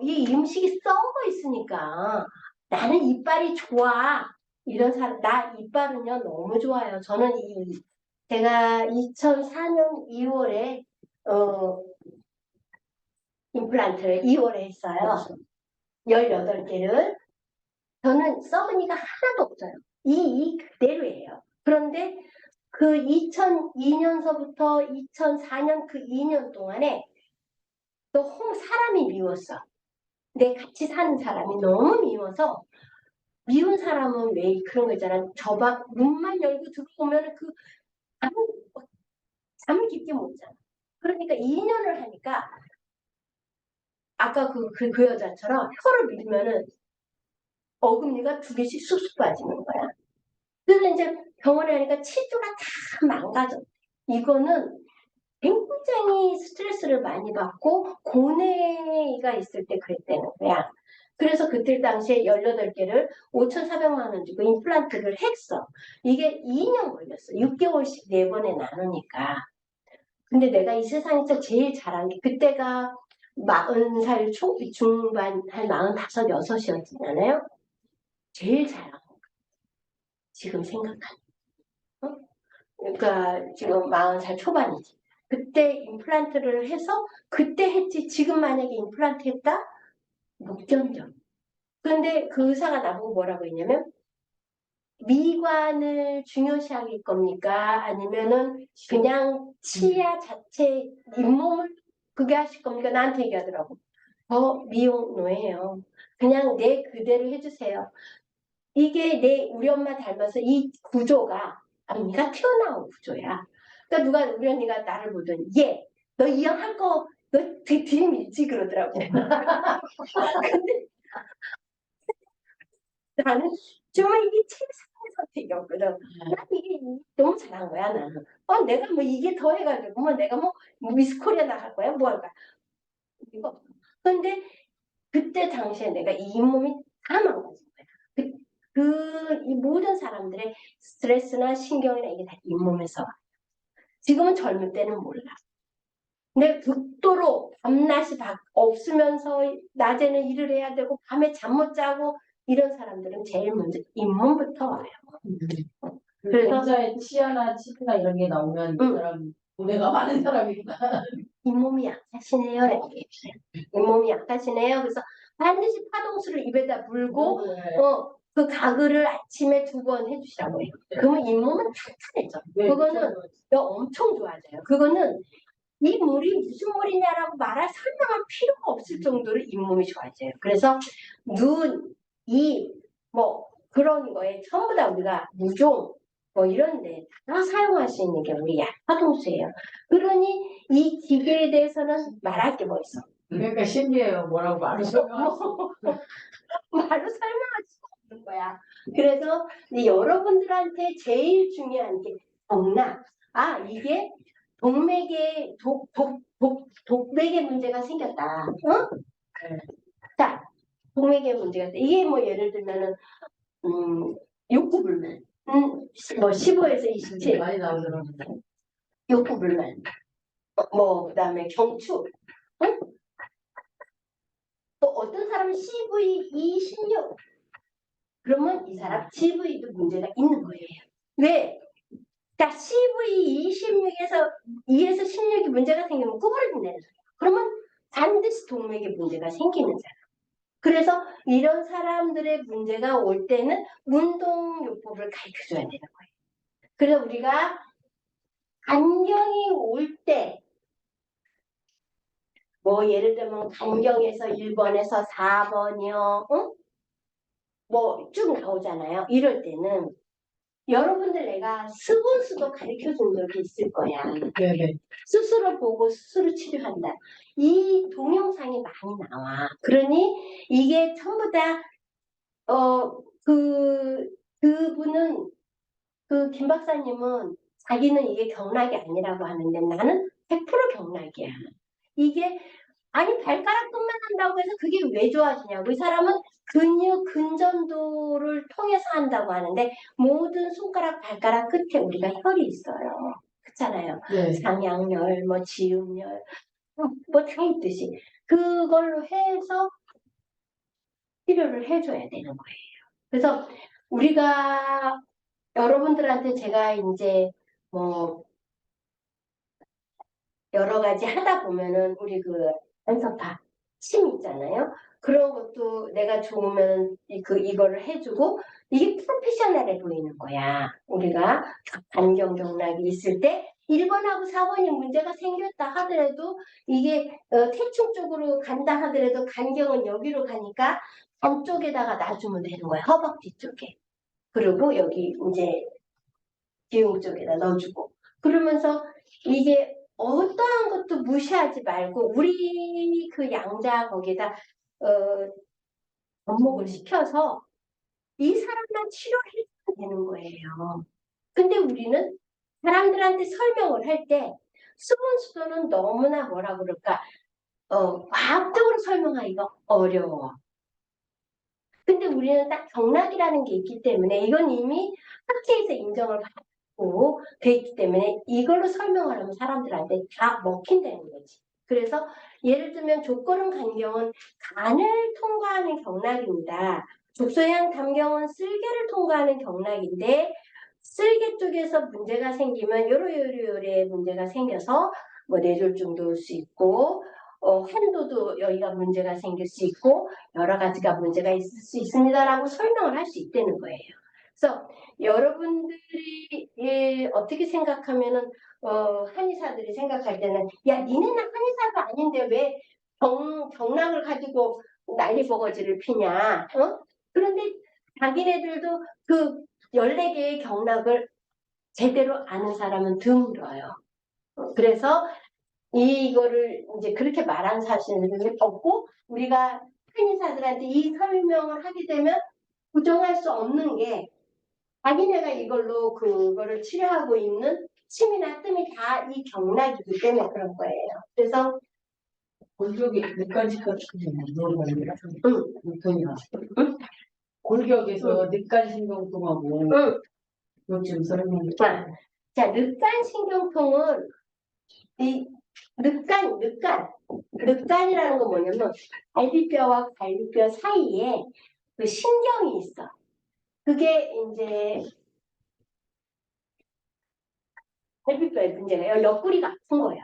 이 음식이 썩어 있으니까 나는 이빨이 좋아. 이런 사람, 나 이빨은요 너무 좋아요. 저는 제가 2004년 2월에 임플란트를 2월에 했어요. 18개를. 저는 썩은이가 하나도 없어요. 이 그대로예요. 그런데 그 2002년서부터 2004년 그 2년 동안에 너무 사람이 미웠어. 내 같이 사는 사람이 너무 미워서 미운 사람은 왜 그런 거 있잖아. 저방 문만 열고 들어오면 잠을 깊게 못 자. 그러니까 2년을 하니까 아까 그 여자처럼 혀를 밀면은 어금니가 2개씩 쑥쑥 빠지는 거야. 그래서 이제 병원에 가니까 치주가 다 망가져. 이거는 굉장히 스트레스를 많이 받고 고뇌가 있을 때 그랬다는 거야. 그래서 그때 당시에 18개를 5,400만 원 주고 임플란트를 했어. 이게 2년 걸렸어. 6개월씩 4번에 나누니까. 근데 내가 이 세상에서 제일 잘한 게 그때가 40살 중반 한 45, 6이었잖아요. 제일 잘한 거. 지금 생각하면. 어? 그러니까 지금 40살 초반이지. 그때 임플란트를 해서 그때 했지. 지금 만약에 임플란트 했다? 못 견뎌. 근데 그 의사가 나보고 뭐라고 했냐면 미관을 중요시하길 겁니까? 아니면은 그냥 치아 자체 잇몸을 그게 하실 겁니까? 나한테 얘기하더라고. 미용 노예요. 그냥 내 그대로 해주세요. 이게 우리 엄마 닮아서 이 구조가 언니가 튀어나온 구조야. 그러니까 누가 우리 언니가 나를 보더니 너 이왕 할 거 너 들이밀지 그러더라고. 근데 나는 정말 이게 최상의 선택이었거든. 난 이게 너무 잘한 거야 나는. 내가 뭐 이게 더 해가지고 뭐 내가 뭐 미스 코리아 나갈 거야 뭐 할 거야. 이거. 근데 그때 당시에 내가 이 잇몸이 다 망가진 거야. 이 모든 사람들의 스트레스나 신경이나 이게 다 잇몸에서 와. 지금은 젊을 때는 몰라. 근데 극도로 밤낮이 없으면서 낮에는 일을 해야 되고 밤에 잠 못 자고 이런 사람들은 제일 먼저 잇몸부터 와요. 그래서 혼자의 치아나 치크나 이런 게 나오면 이 사람 고뇌가 많은 사람이구나. 잇몸이 약하시네요. 이렇게 얘기해요. 잇몸이 약하시네요. 그래서 반드시 파동수를 입에다 물고 그 가글을 아침에 2번 해주시라고 해요. 그러면 잇몸은 탄탄해져. 그거는 엄청 좋아져요. 그거는 이 물이 무슨 물이냐라고 설명할 필요가 없을 정도로 잇몸이 좋아져요. 그래서 눈, 입, 뭐 그런 거에 전부 다 우리가 무좀 뭐 이런데 다 사용할 수 있는 게 우리 약파동수예요. 그러니 이 기계에 대해서는 말할 게 뭐 있어? 그러니까 신기해요. 뭐라고 말을 설명할 수 말로 설명할 수가 없는 거야. 그래서 여러분들한테 제일 중요한 게 정락. 이게 독맥에 문제가 생겼다. 자, 독맥에 문제가 있다. 이게 뭐 예를 들면은 욕구불만. 뭐 15에서 27 많이 나오더라고요. 욕구불만. 그다음에 경추. 또 어떤 사람은 CV 16. 그러면 이 사람 GV도 문제가 있는 거예요. 왜? 그러니까 CV 26에서 2에서 16이 문제가 생기면 구부러진다는 소리야. 그러면 반드시 동맥에 문제가 생기는 거야. 그래서 이런 사람들의 문제가 올 때는 운동요법을 가르쳐줘야 되는 거예요. 그래서 우리가 안경이 올 때 뭐 예를 들면 간경에서 1번에서 4번이요. 응? 뭐 쭉 나오잖아요. 이럴 때는 여러분들 내가 스분수도 가르쳐 준 적이 있을 거야. 네네. 스스로 보고 스스로 치료한다. 이 동영상이 많이 나와. 그러니 이게 전부 다 그분은 그 김 박사님은 자기는 이게 경락이 아니라고 하는데 나는 100% 경락이야. 이게 아니 발가락뿐만 한다고 해서 그게 왜 좋아지냐고. 이 사람은 근육 근전도를 통해서 한다고 하는데 모든 손가락 발가락 끝에 우리가 혈이 있어요. 그렇잖아요. 네. 상양열, 뭐 지음열, 뭐 다 있듯이 그걸로 해서 치료를 해줘야 되는 거예요. 그래서 우리가 여러분들한테 제가 이제 뭐 여러 가지 하다 보면은 우리 그 안서파 침 있잖아요. 그런 것도 내가 좋으면 이거를 해주고 이게 프로페셔널해 보이는 거야. 우리가 간경 경락이 있을 때 1번하고 4번이 문제가 생겼다 하더라도 이게 태충 쪽으로 간다 하더라도 간경은 여기로 가니까 안쪽에다가 놔주면 되는 거야. 허벅지 쪽에. 그리고 여기 이제 기운 쪽에다 넣어주고 그러면서 이게 어떠한 것도 무시하지 말고 우리 그 양자 거기다 접목을 시켜서 이 사람만 치료해주면 되는 거예요. 근데 우리는 사람들한테 설명을 할 때 수분수도는 너무나 뭐라 그럴까 과학적으로 설명하기가 어려워. 근데 우리는 딱 경락이라는 게 있기 때문에 이건 이미 학회에서 인정을 받고 돼 있기 때문에 이걸로 설명을 하면 사람들한테 다 먹힌다는 거지. 그래서 예를 들면 족걸음 간경은 간을 통과하는 경락입니다. 족소양 담경은 쓸개를 통과하는 경락인데 쓸개 쪽에서 문제가 생기면 요래 문제가 생겨서 뭐 뇌졸중도 올 수 있고 환도도 여기가 문제가 생길 수 있고 여러 가지가 문제가 있을 수 있습니다라고 설명을 할 수 있다는 거예요. 그래서 여러분들이 어떻게 생각하면은 한의사들이 생각할 때는 야 니네는 한의사가 아닌데 왜 경락을 가지고 난리버거지를 피냐? 그런데 자기네들도 그 14개의 경락을 제대로 아는 사람은 드물어요. 그래서 이거를 이제 그렇게 말한 사실은 없고 우리가 한의사들한테 이 설명을 하게 되면 부정할 수 없는 게 자기네가 이걸로 그거를 치료하고 있는 침이나 뜸이 다 이 경락이기 때문에 그런 거예요. 그래서 골격이 늑간신경통이나 물어봤는데 응. 응? 골격에서 늑간신경통하고 응. 그것 좀 설명해. 자, 늑간신경통은 이 늑간이라는 건 뭐냐면 갈비뼈와 갈비뼈 사이에 그 신경이 있어. 그게 이제 갈비뼈의 문제가 옆구리가 아픈 거야.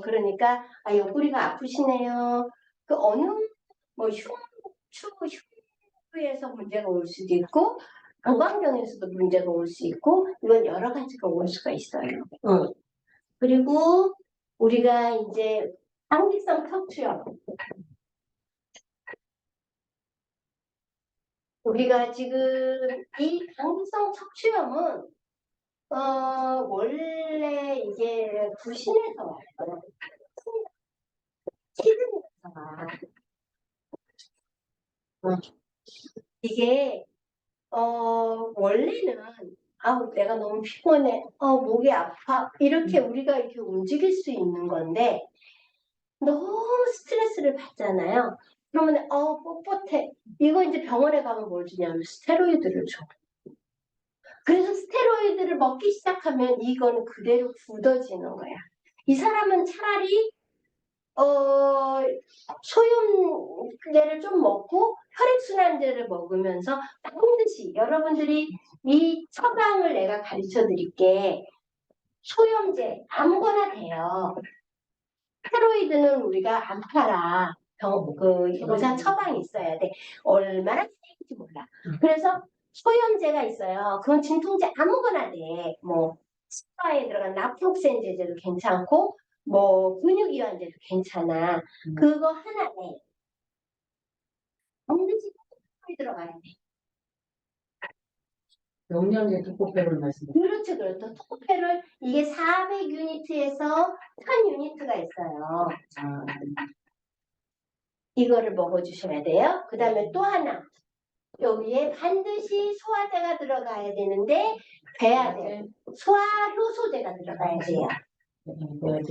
그러니까 옆구리가 아프시네요. 그 어느 뭐 흉추에서 문제가 올 수도 있고 방광경에서도 문제가 올 수 있고 이건 여러 가지가 올 수가 있어요. 그리고 우리가 이제 당기성 척추염 우리가 지금 이 당기성 척추염은 원래 이게 부신에서 와요. 치근에서 와. 이게 원래는 아우 내가 너무 피곤해, 목이 아파 이렇게 우리가 이렇게 움직일 수 있는 건데 너무 스트레스를 받잖아요. 그러면 뻣뻣해. 이거 이제 병원에 가면 뭘 주냐면 스테로이드를 줘. 그래서 스테로이드를 먹기 시작하면 이거는 그대로 굳어지는 거야. 이 사람은 차라리 소염제를 좀 먹고 혈액순환제를 먹으면서 반드시 여러분들이 이 처방을 내가 가르쳐 드릴게. 소염제 아무거나 돼요. 스테로이드는 우리가 안 팔아. 그 의사 처방이 있어야 돼. 얼마나 세인지 몰라. 그래서 소염제가 있어요. 그건 진통제 아무거나 돼. 뭐 치과에 들어간 나프록센제제도 괜찮고 뭐 근육이완제도 괜찮아. 그거 하나에 반드시 토코페롤이 들어가야 돼. 영양제 토코페롤 말씀해. 그렇죠, 그렇죠. 토코페롤 이게 400유니트에서 1000유니트가 있어요. 아, 이거를 먹어주셔야 돼요. 그 다음에 또 하나. 여기에 반드시 소화제가 들어가야 되는데 돼야 돼요. 소화효소제가 들어가야 돼요. 네.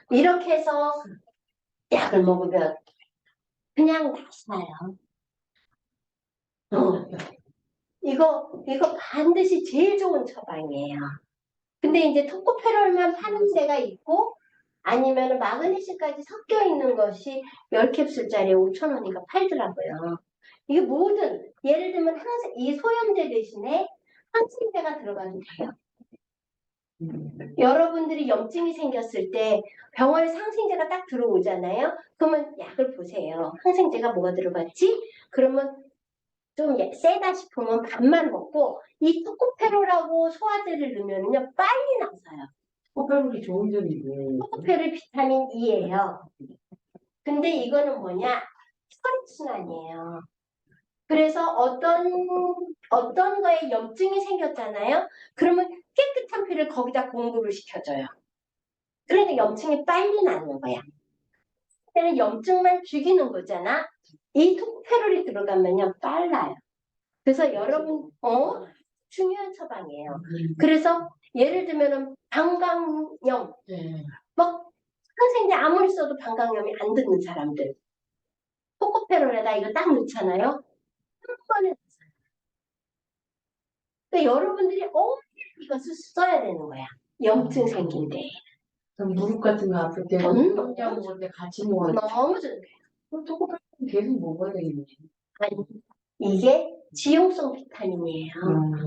이렇게 해서 약을 먹으면 그냥 나아요. 이거 반드시 제일 좋은 처방이에요. 근데 이제 토코페롤만 파는 데가 있고 아니면 마그네슘까지 섞여 있는 것이 10캡슐짜리 5,000원인가 팔더라고요. 이게 모든 예를 들면 이 소염제 대신에 항생제가 들어가도 돼요. 여러분들이 염증이 생겼을 때 병원에 항생제가 딱 들어오잖아요. 그러면 약을 보세요. 항생제가 뭐가 들어갔지? 그러면 좀 세다 싶으면 반만 먹고 이 토코페롤하고 소화제를 넣으면요 빨리 나서요. 토코페롤이 좋은 점이고. 토코페롤 비타민 E예요. 근데 이거는 뭐냐? 혈액순환이에요. 그래서 어떤 거에 염증이 생겼잖아요. 그러면 깨끗한 피를 거기다 공급을 시켜줘요. 그러니까 염증이 빨리 나는 거야. 그때는 염증만 죽이는 거잖아. 이 토코페롤이 들어가면요 빨라요. 그래서 여러분 중요한 처방이에요. 그래서 예를 들면은 방광염 네. 막 항생제 아무리 써도 방광염이 안 듣는 사람들 토코페롤에다 이거 딱 넣잖아요. 한 번에 넣어요. 그러니까 여러분들이 이것을 써야 되는 거야. 염증 생긴데 그럼 무릎 같은 거 아플 때 혼자 먹을 때 같이 먹어야 돼. 너무 좋은 그럼 토코페롤 계속 먹어야 되겠네. 아니 이게 지용성 비타민이에요.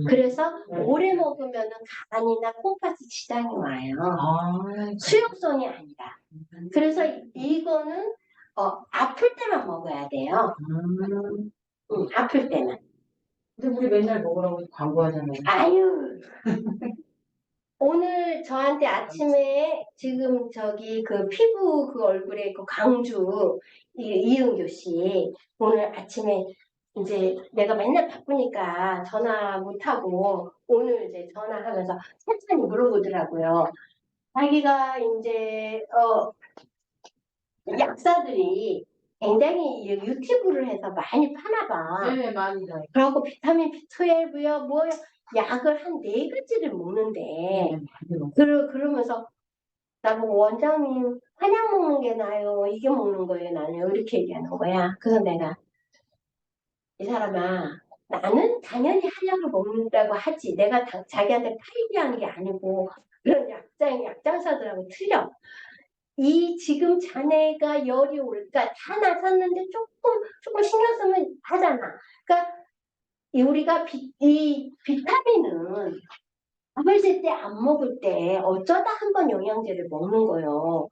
그래서 네. 오래 먹으면은 간이나 콩팥에 지장이 와요. 아, 수용성이 아니라. 그래서 이거는 아플 때만 먹어야 돼요. 아플 때만. 근데 우리 맨날 먹으라고 광고하잖아요. 아유. 오늘 저한테 아침에 지금 저기 그 피부 그 얼굴에 그 광주 이은교 씨 오늘 아침에 이제 내가 맨날 바쁘니까 전화 못하고 오늘 이제 전화하면서 천천히 물어보더라고요. 자기가 이제 약사들이 굉장히 유튜브를 해서 많이 파나 봐. 네, 많이 나. 그리고 비타민 B12요, 뭐 약을 한 4가지를 먹는데 그러면서 나보고 원장님 한약 먹는 게 나아요? 이게 먹는 거예요? 나는 이렇게 얘기하는 거야. 그래서 내가 이 사람아 나는 당연히 한약을 먹는다고 하지. 내가 자기한테 팔게 하는 게 아니고 그런 약장사들하고 틀려. 이 지금 자네가 열이 올까 다 나섰는데 조금 신경 쓰면 하잖아. 그러니까 우리가 이 비타민은 밥을 제때 안 먹을 때 어쩌다 한번 영양제를 먹는 거예요.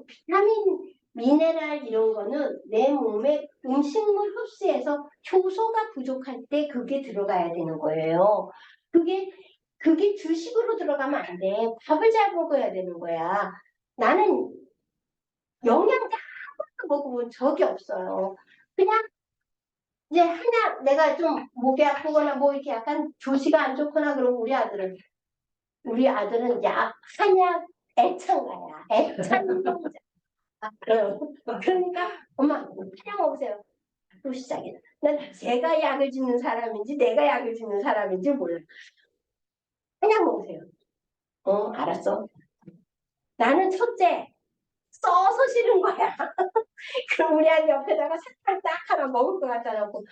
비타민, 미네랄 이런 거는 내 몸에 음식물 흡수에서 효소가 부족할 때 그게 들어가야 되는 거예요. 그게 주식으로 들어가면 안 돼. 밥을 잘 먹어야 되는 거야. 나는 영양제 한 번도 먹어본 적이 없어요. 그냥 이제 한약 내가 좀 목이 아프거나 뭐 이렇게 약간 조시가 안 좋거나 그러면 우리 아들은 한약 애창가야. 애창자. 그러니까 엄마 한약 먹으세요. 또 시작이다. 난 제가 약을 짓는 사람인지 내가 약을 짓는 사람인지 몰라. 한약 먹으세요. 알았어. 나는 첫째 써서 싫은 거야. 그럼 우리 아들 옆에다가 사탕 딱 하나 먹을 것 같아 놓고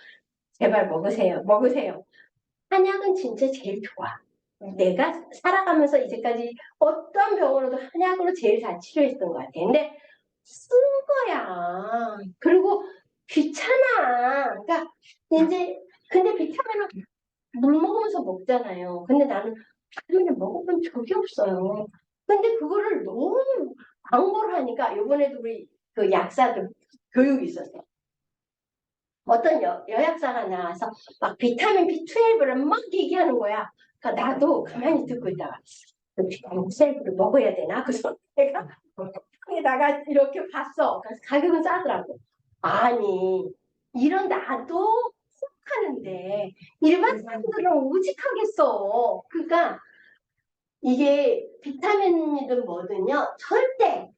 제발 먹으세요. 먹으세요. 한약은 진짜 제일 좋아. 내가 살아가면서 이제까지 어떤 병으로도 한약으로 제일 잘 치료했던 것 같아. 근데 쓴 거야. 그리고 귀찮아. 그러니까 이제 근데 비타민은 물 먹으면서 먹잖아요. 근데 나는 비타민을 먹어본 적이 없어요. 근데 그거를 너무 광고를 하니까 이번에도 우리 그 약사들 교육이 있었어. 어떤 여약사가 나와서 막 비타민 B12를 막 얘기하는 거야. 그러니까 나도 가만히 듣고 있다가 비타민 셀프를 먹어야 되나? 그래서 내가 거기다가 이렇게 봤어. 그래서 가격은 싸더라고. 아니, 이런 나도 하는데 일반 사람들은 오직하겠어. 그러니까 이게 비타민이든 뭐든요. 절대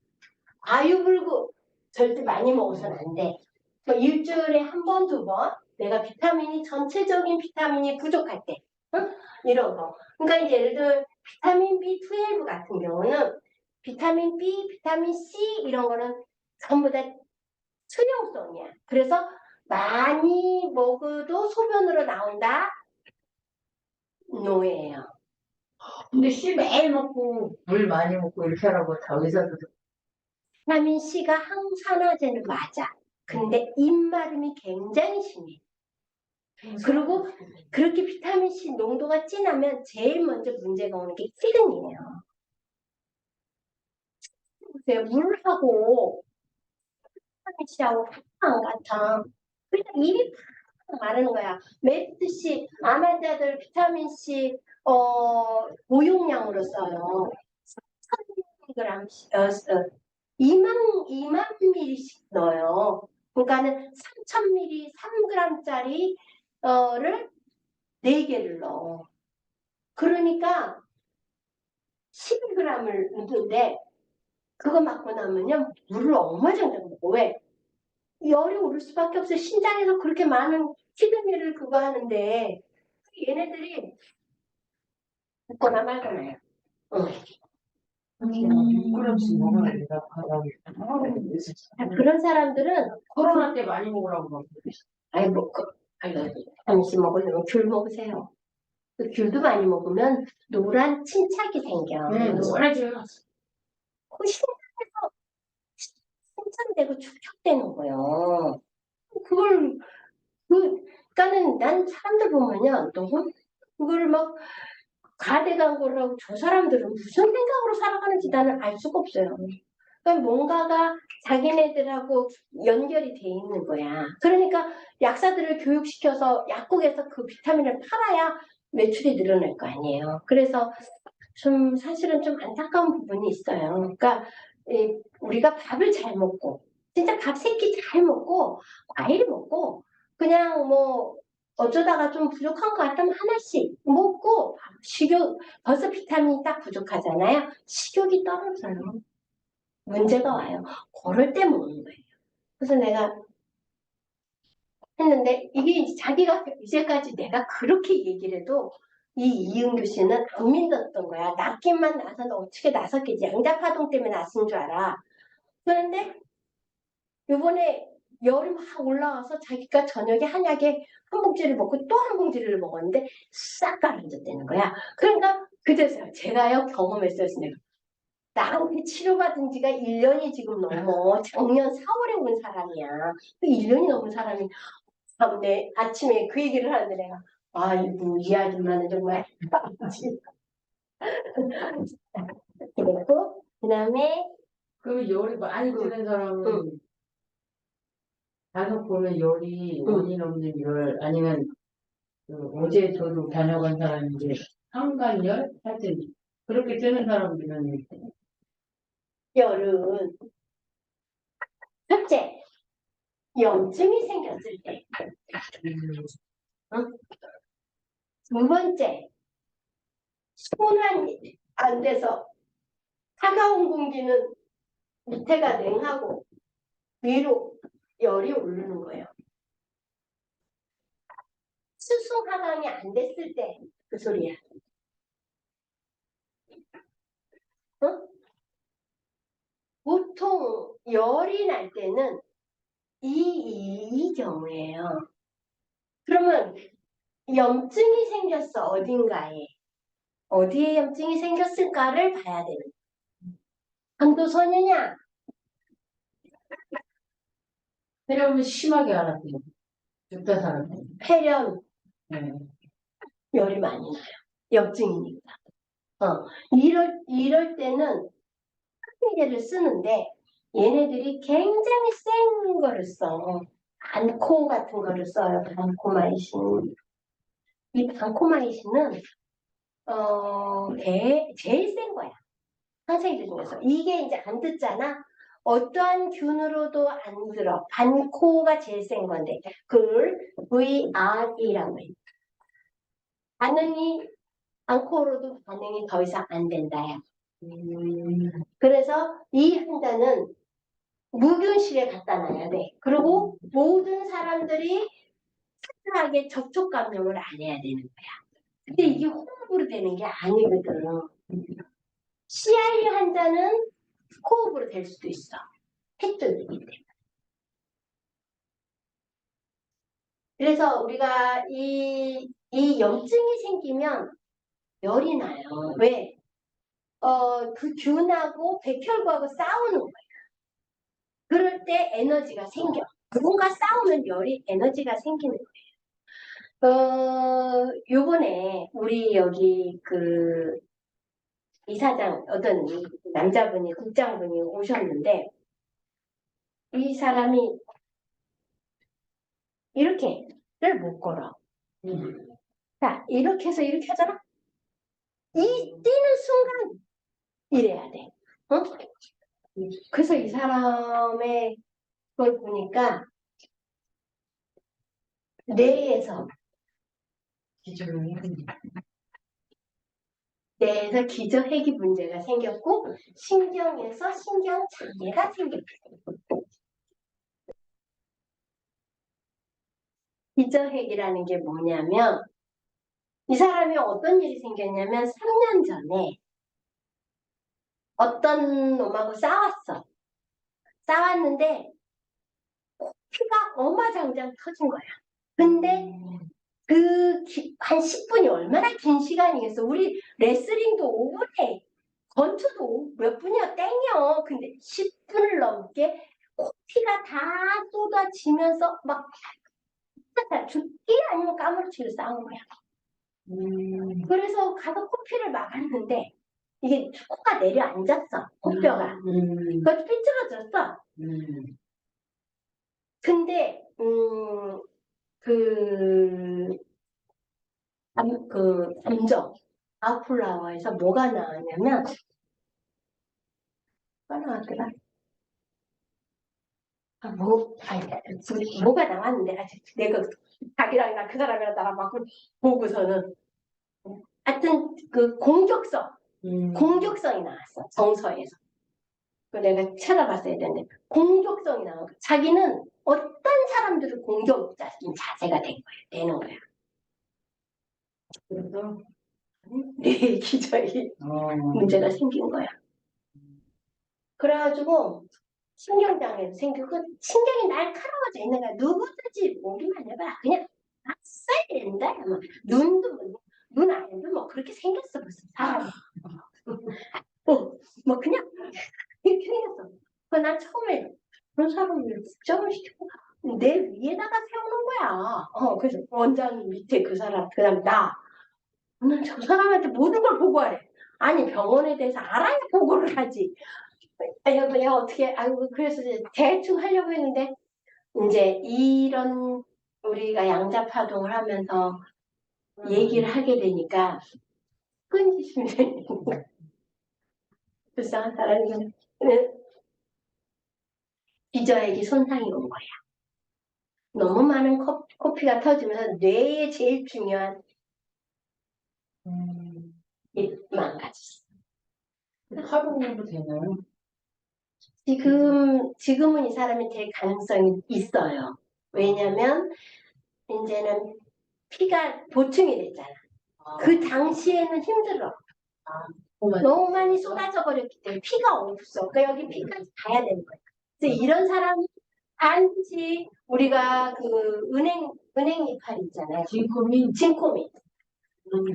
과유불급 절대 많이 먹어서는 안 돼. 뭐 일주일에 한 번, 두 번 내가 비타민이 전체적인 비타민이 부족할 때 응? 이런 거. 그러니까 이제 예를 들어 비타민 B12 같은 경우는 비타민 B, 비타민 C 이런 거는 전부 다 수용성이야. 그래서 많이 먹어도 소변으로 나온다? 노예예요. 근데 씨 매일 먹고 물 많이 먹고 이렇게 하라고 다 의사들도. 비타민 C가 항산화제는 맞아. 근데 입마름이 굉장히 심해. 그리고 그렇게 비타민 C 농도가 진하면 제일 먼저 문제가 오는 게 키드니예요. 보세요. 물하고 비타민 C하고 안 같아. 그러니까 입이 팍 마르는 거야. 메리트 C, 암 환자들 비타민 C 보용량으로 써요. 3,000g, 2만 ml씩 넣어요. 그러니까는 3,000ml 3g짜리 를 4개를 넣어. 그러니까 12g을 넣는데 그거 맞고 나면요 물을 엉망진창 먹어. 왜? 열이 오를 수밖에 없어요. 신장에서 그렇게 많은 키드니를 그거 하는데 얘네들이 먹거나 말거나요. 응. 6g씩 먹어야 된다고 하라고. 그런 사람들은 코로나 때 많이 먹으라고 막. 아이 뭐 잠시 먹으려면 귤 먹으세요. 그 귤도 많이 먹으면 노란 침착이 생겨. 노랗죠. 그 신장에서 생산되고 축적되는 거예요. 그걸 그러니까는 난 사람들 보면요, 너무 그거를 막 가대 광고를 하고 저 사람들은 무슨 생각으로 살아가는지 나는 알 수가 없어요. 그러니까 뭔가가 자기네들하고 연결이 돼 있는 거야. 그러니까 약사들을 교육시켜서 약국에서 그 비타민을 팔아야 매출이 늘어날 거 아니에요. 그래서 좀 사실은 좀 안타까운 부분이 있어요. 그러니까 우리가 밥을 잘 먹고 진짜 밥 세 끼 잘 먹고 과일 먹고 그냥 뭐 어쩌다가 좀 부족한 것 같다면 하나씩 먹고 식욕 벌써 비타민이 딱 부족하잖아요. 식욕이 떨어져요. 문제가 와요. 그럴 때 먹는 거예요. 그래서 내가 했는데 이게 이제 자기가 이제까지 내가 그렇게 얘기를 해도 이 이은규 씨는 안 믿었던 거야. 낫기만 나서 어떻게 나섰겠지. 양자파동 때문에 났은 줄 알아. 그런데 요번에 열이 막 올라와서 자기가 저녁에 한약에 한 봉지를 먹고 또 한 봉지를 먹었는데 싹 가라앉았다는 거야. 그러니까 그제서야 제가요 경험했어요. 내가. 나한테 치료받은 지가 1년이 지금 넘어. 작년 4월에 온 사람이야. 그 1년이 넘은 사람이 내 아침에 그 얘기를 하는데 내가 아이고 이 아줌마는 정말 그랬고 그 다음에 그 열이 많이 드는 사람은 간혹 보면 열이 원인 없는 열 아니면 어제 저도 다녀간 사람인데 한간열 하여튼 그렇게 뜨는 사람들은 열은 첫째 염증이 생겼을 때 응? 두 번째 순환이 안 돼서 차가운 공기는 밑에가 냉하고 위로 열이 오르는 거예요. 수송 하강이 안 됐을 때 그 소리야. 응? 보통 열이 날 때는 이 경우예요. 그러면 염증이 생겼어 어딘가에. 어디에 염증이 생겼을까를 봐야 되는 거예요. 강도소녀냐? 폐렴은 심하게 알았대요. 죽다 살았대. 폐렴, 네. 열이 많이 나요. 염증이니까. 이럴 때는 항생제를 쓰는데 얘네들이 굉장히 센 거를 써. 반코 같은 거를 써요. 반코마이신. 이 반코마이신은 제일 센 거야. 선생님들 중에서. 이게 이제 안 듣잖아. 어떠한 균으로도 안 들어. 반코가 제일 센 건데. 그걸 VRE라고 해. 반응이, 반코로도 반응이 더 이상 안 된다야. 그래서 이 환자는 무균실에 갖다 놔야 돼. 그리고 모든 사람들이 하게 접촉 감염을 안 해야 되는 거야. 근데 이게 호흡으로 되는 게 아니거든. CI 환자는 호흡으로 될 수도 있어. 폐쪽이기 때문에. 그래서 우리가 이 염증이 생기면 열이 나요. 왜? 그 균하고 백혈구하고 싸우는 거예요. 그럴 때 에너지가 생겨. 누군가 싸우면 열이 에너지가 생기는 거예요. 요번에 우리 여기 그 이사장 어떤 남자분이 국장분이 오셨는데 이 사람이 이렇게를 못 걸어. 자, 이렇게 해서 이렇게 하잖아. 이 뛰는 순간 이래야 돼. 어? 그래서 이 사람의 걸 보니까 뇌에서 기저핵이 문제가 생겼고 신경에서 신경장애가 생겼고 기저핵이라는 게 뭐냐면 이 사람이 어떤 일이 생겼냐면 3년 전에 어떤 놈하고 싸웠는데 피가 어마장장 터진 거야. 근데 한 10분이 얼마나 긴 시간이겠어. 우리 레슬링도 5분에 권투도 몇 분이야 땡겨. 근데 10분을 넘게 피가 다 쏟아지면서 막 죽기 아니면 까무러치고 싸운 거야. 그래서 가서 코피를 막았는데 이게 코가 내려앉았어. 코뼈가. 그것도 삐뚤어졌어. 근데 감정 아웃플라워에서 뭐가 나왔냐면 뭐가 나왔더라? 뭐가 나왔는데 아직 내가 자기랑 그 사람이랑 나랑 막 보고서는 하여튼 그 공격성이 나왔어. 정서에서. 그 내가 찾아봤어야 되는데 공격성이 나온 거야. 자기는 어떤 사람들을 공격자인 자세가 되는 거야. 그래서 뇌 기저에 문제가 생긴 거야. 그래가지고 신경장애도 생기고 신경이 날카로워져 있는 거야. 누구든지 보기만 해봐. 그냥 낯서야 된다. 뭐, 눈 안에도 뭐 그렇게 생겼어 무슨 사람이. 뭐 그냥 이렇게 생겼어. 난 처음에 그런 사람을 국장을 시키고 내 위에다가 세우는 거야. 그래서 원장님 밑에 그 사람, 그 다음 나. 난 저 사람한테 모든 걸 보고하래. 아니 병원에 대해서 알아야 보고를 하지. 여보야 어떻게 아이고 그래서 이제 대충 하려고 했는데 이제 이런 우리가 양자파동을 하면서 얘기를 하게 되니까 끊기시면 되는 거야. 불쌍한 사람이 기저액이 손상이 온 거야. 너무 많은 코피가 터지면서 뇌에 제일 중요한 이 망가졌어. 하루 정도 되나요? 지금은 이 사람이 될 가능성이 있어요. 왜냐면 이제는 피가 보충이 됐잖아. 그 당시에는 힘들어. 너무 많이 쏟아져 버렸기 때문에 피가 없어. 그러니까 여기 피까지 가야 되는 거야. 그래서 이런 사람이 반드시 우리가 그 은행 이파리 있잖아요. 진코민.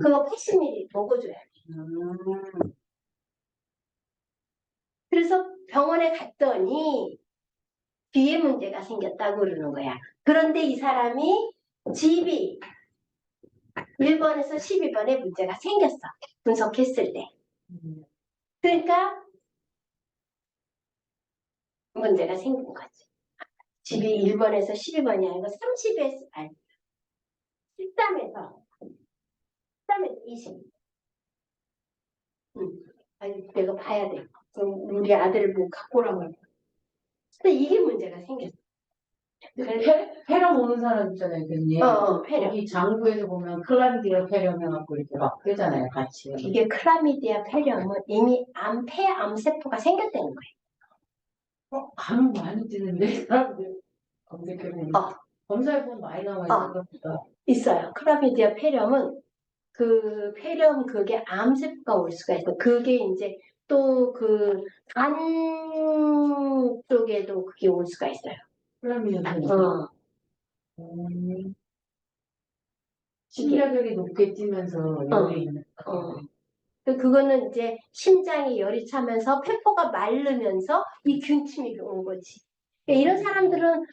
그거 80ml 먹어줘야 돼. 그래서 병원에 갔더니 귀에 문제가 생겼다고 그러는 거야. 그런데 이 사람이 집이 1번에서 12번에 문제가 생겼어. 분석했을 때. 그러니까 문제가 생긴 거지. 집이 1번에서 12번이 아니고 13에서 20. 아니, 내가 봐야 돼. 그럼 우리 아들을 뭐 갖고 오라고 할 거야. 근데 이게 문제가 생겼어. 폐렴 오는 사람 있잖아요, 교수님. 폐렴. 여기 장구에서 보면 클라미디아 폐렴 해갖고 이렇게 막 뜨잖아요, 같이. 이게 클라미디아 폐렴은 이미 폐암세포가 생겼다는 거예요. 간혹 많이 뜨는데 사람들 검색해보면 검사해보면 많이 나와요, 생각보다. 있어요. 클라미디아 폐렴은 그 폐렴 그게 암세포가 올 수가 있어. 그게 이제 또 그 간 쪽에도 그게 올 수가 있어요. 클라미디아 폐렴. 어. 심장력이 높게 뛰면서 열이 있는. 그거는 이제 심장이 열이 차면서 폐포가 마르면서 이 균침이 온 거지. 그러니까 이런 사람들은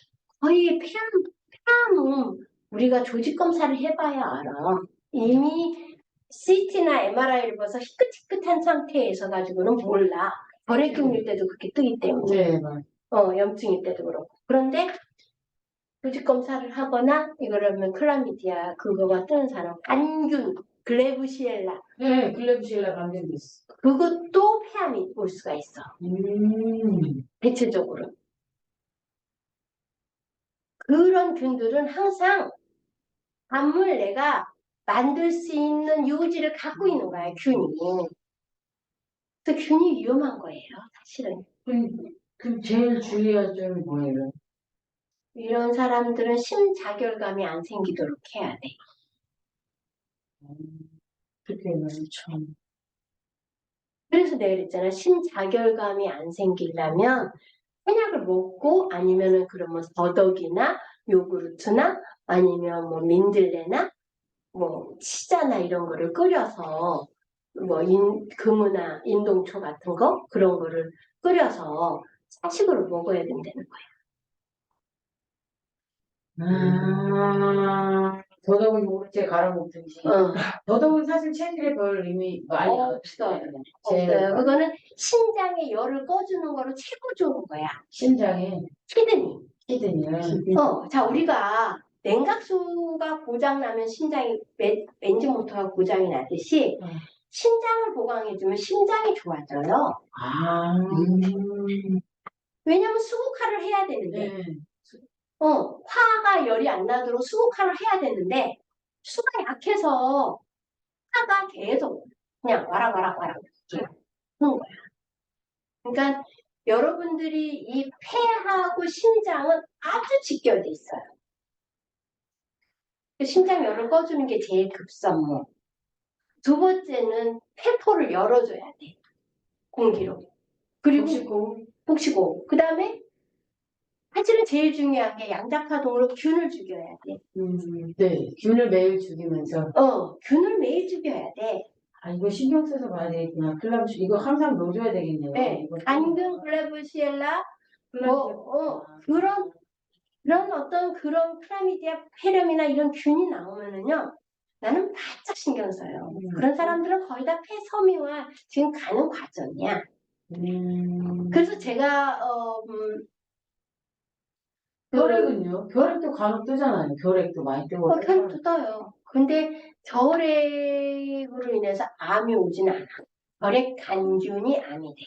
거의 폐암은 우리가 조직 검사를 해봐야 알아. 이미 CT나 MRI를 봐서 희끗희끗한 상태에서 가지고는 몰라. 결핵균일 때도 그렇게 뜨기 때문에. 네, 맞아요. 염증일 때도 그렇고. 그런데 조직 검사를 하거나 이거라면 클라미디아 그거가 뜨는 사람, 안균, 글레브시엘라. 네, 글레브시엘라 감염도 있어. 그것도 폐암이 올 수가 있어. 대체적으로. 그런 균들은 항상 암을 내가 만들 수 있는 요지를 갖고 있는 거야, 균이. 그래서 균이 위험한 거예요, 사실은. 그럼 제일 주의할 점이 뭐예요? 이런 사람들은 심자결감이 안 생기도록 해야 돼. 그렇게 많죠. 그래서 내가 그랬잖아. 심자결감이 안 생기려면 한약을 먹고 아니면은 그러면 더덕이나 요구르트나 아니면 뭐 민들레나 뭐 치자나 이런 거를 끓여서 뭐 금우나 인동초 같은 거 그런 거를 끓여서 차식으로 먹어야 된다는 더덕은 요구르트에 갈아 먹든지. 거야. 더덕은 사실 체질에 별 의미 많이 없어요. 없어요. 그거는 신장의 열을 꺼주는 거로 최고 좋은 거야. 심장에 키드니요. 자, 우리가 냉각수가 고장나면 심장이 렌즈모터가 고장이 나듯이 심장을 보강해주면 심장이 좋아져요. 왜냐면 수국화를 해야 되는데 화가 열이 안 나도록 수국화를 해야 되는데 수가 약해서 화가 계속 그냥 와락와락 하는 거야. 그러니까 여러분들이 이 폐하고 심장은 아주 직결돼 있어요. 심장 열을 꺼주는 게 제일 급선무. 두 번째는 폐포를 열어줘야 돼. 공기로. 그리고 복식호흡. 그 다음에 사실은 제일 중요한 게 양자파동으로 균을 죽여야 돼. 네, 균을 매일 죽이면서. 균을 매일 죽여야 돼. 이거 신경 써서 봐야 되겠구나. 클라브시 이거 항상 넣어줘야 되겠네요. 네, 안균, 글레브시엘라, 그런 어떤 그런 클라미디아 폐렴이나 이런 균이 나오면은요, 나는 바짝 신경 써요. 그런 사람들은 거의 다 폐섬유화 지금 가는 과정이야. 그래서 제가 결핵은요? 결핵도 간혹 뜨잖아요. 결핵도 많이 뜨고. 결핵도 떠요. 근데 저혈액으로 인해서 암이 오진 않아. 결핵 간균이 암이 돼.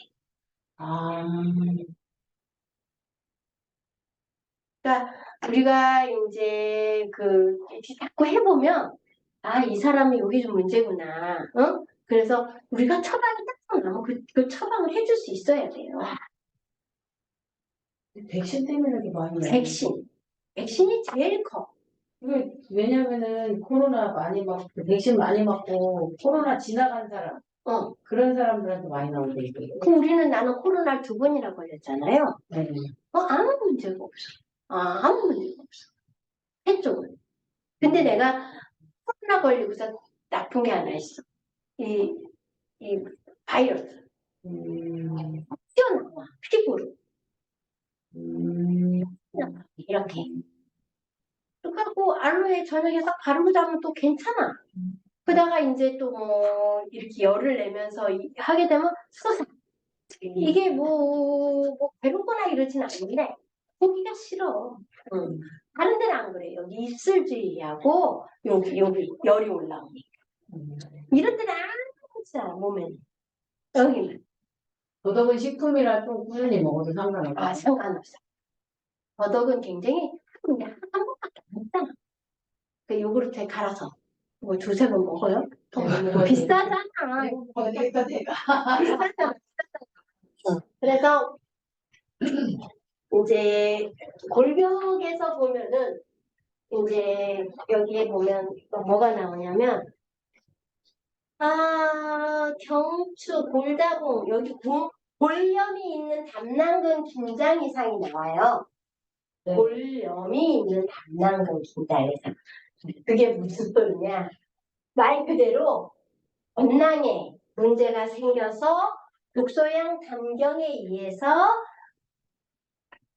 그러니까 우리가 이제 이렇게 자꾸 해보면 이 사람이 여기 좀 문제구나. 그래서 우리가 처방이 딱 나면 그 처방을 해줄 수 있어야 돼요. 백신 때문에 이렇게 많이 나요. 백신이 제일 커. 왜냐면은 코로나 많이 맞고 백신 많이 맞고 코로나 지나간 사람 그런 사람들한테 많이 나오는데 그럼 나는 코로나 2번이나 걸렸잖아요. 네. 아무 문제가 없어. 아무 문제가 없어. 한쪽은. 근데 내가 코로나 걸리고서 나쁜 게 하나 있어. 이 바이러스. 튀어나와. 피부로. 이렇게. 그래갖고 알로에 저녁에 싹 바르고 자면 또 괜찮아. 그러다가 이제 또 뭐 이렇게 열을 내면서 하게 되면 솟아. 이게 뭐 배고프거나 이러진 않는데 보기가 싫어. 다른 데는 안 그래. 여기 입술 주위하고 여기 열이 올라오니까. 이런 데는 아무렇지 않아 몸에는. 여기만. 더덕은 식품이라 좀 꾸준히 먹어도 상관없고. 아, 상관없어. 더덕은 굉장히 근데 한 번밖에 안 먹잖아. 그 요구르트에 갈아서 뭐 두세 번 먹어요? 비싸잖아. 되겠다, 내가. 비싸잖아. 그래서 이제 골격에서 보면은 이제 여기에 보면 또 뭐가 나오냐면 경추, 골다공 여기 골염이 있는 담낭근 긴장 이상이 나와요. 네. 골염이 있는 담낭근 긴장 이상. 그게 무슨 소리냐? 말 그대로 언낭에 문제가 생겨서 독소양 담경에 의해서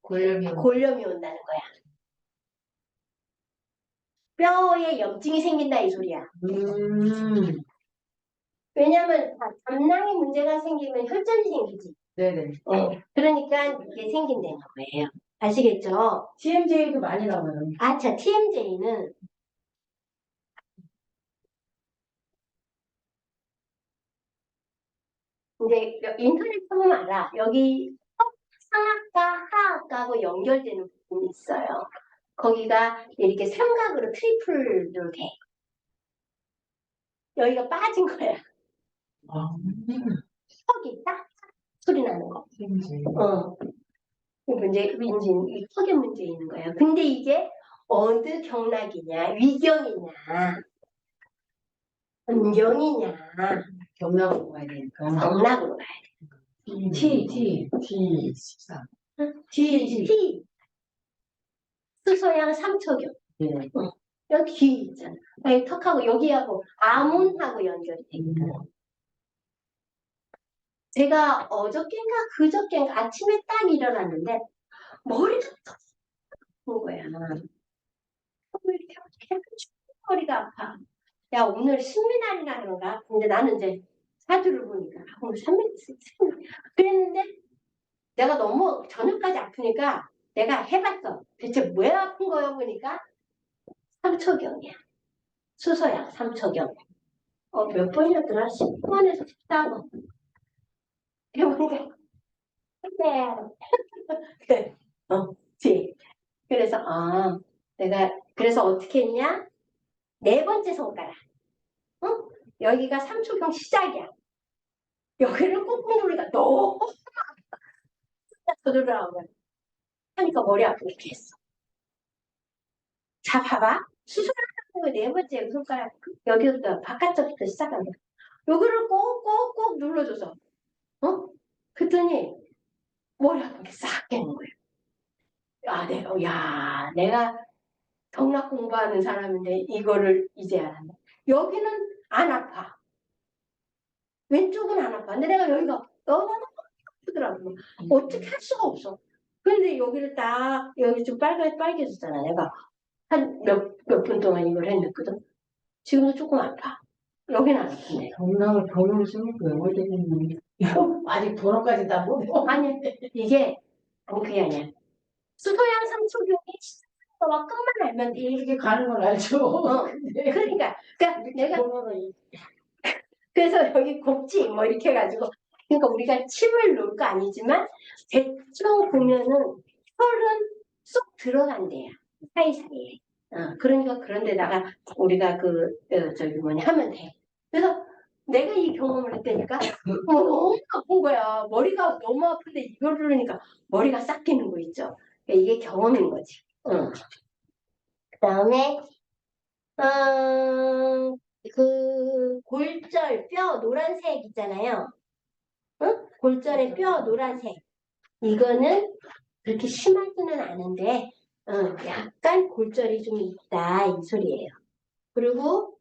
골염이 온다는 거야. 뼈에 염증이 생긴다 이 소리야. 왜냐면 담낭에 문제가 생기면 혈전이 생기지. 네네. 그러니까 이게 생긴다는 거예요. 아시겠죠? TMJ도 많이 나와요. 자, TMJ는 이제 인터넷 보면 알아. 여기 상악과 하악과하고 연결되는 부분이 있어요. 거기가 이렇게 삼각으로 트리플로 돼. 여기가 빠진 거야. 턱이 딱 소리 나는 거. 이게 턱에 문제 있는 거예요. 근데 이게 어느 경락이냐, 위경이냐, 안경이냐, 경락으로 가야 되니까. 경락으로 가야 돼. T14. T. 수소양 삼초경. 네. 여기 귀 있잖아. 여기 턱하고 여기하고 아문하고 연결이 돼 있고. 제가 어저께인가 그저께인가 아침에 딱 일어났는데 머리가 탁 아픈 거야. 왜 이렇게 머리가 아파. 야, 오늘 신민날이라 그런가? 근데 나는 이제 사주를 보니까 오늘 3일 그랬는데 내가 너무 저녁까지 아프니까 내가 해봤어. 대체 왜 아픈 거야 보니까 삼초경이야. 수소약 삼초경. 몇 번이나 들어? 10번에서 14번. 해보니까 네. 그치. 그래서 내가 그래서 어떻게 했냐? 네 번째 손가락. 여기가 삼초경 시작이야. 여기를 꾹꾹 누르니까 너무 들어오면 하니까 머리 아프게 했어. 자, 봐봐. 수술하는 네 번째 손가락 여기부터 바깥쪽부터 시작한 거야. 여기를 꼭꼭꼭 눌러줘서 그랬더니 머리 아프게 싹 깨는 거예요. 내가 경락 공부하는 사람인데 이거를 이제 알았네. 여기는 안 아파. 왼쪽은 안 아파. 근데 내가 여기가 너무 아프더라고. 어떻게 할 수가 없어. 그런데 여기를 딱 여기 좀 빨개졌잖아. 내가 한 몇 분 동안 이걸 했거든. 지금도 조금 아파. 여기는 안 아픈데. 경락을 병으로 쓰는 거예요. 어디겠니? 아직 번호까지 다 못. 아니 이게 그게 아니야. 수소양 삼초경이 시작하는 것만 알면 이렇게 가는 걸 알죠. 그러니까 내가 그래서 여기 곡지 뭐 이렇게 해가지고 그러니까 우리가 침을 놓을 거 아니지만 대충 보면은 혈은 쏙 들어간대요. 사이사이에. 그러니까 그런 데다가 우리가 하면 돼. 그래서 내가 이 경험을 했다니까 너무 아픈 거야. 머리가 너무 아픈데 이걸 누르니까 머리가 싹 끼는 거 있죠. 그러니까 이게 경험인 거지. 그 다음에 그 골절 뼈 노란색 있잖아요. 골절의 뼈 노란색. 이거는 그렇게 심하지는 않은데 약간 골절이 좀 있다 이 소리예요. 그리고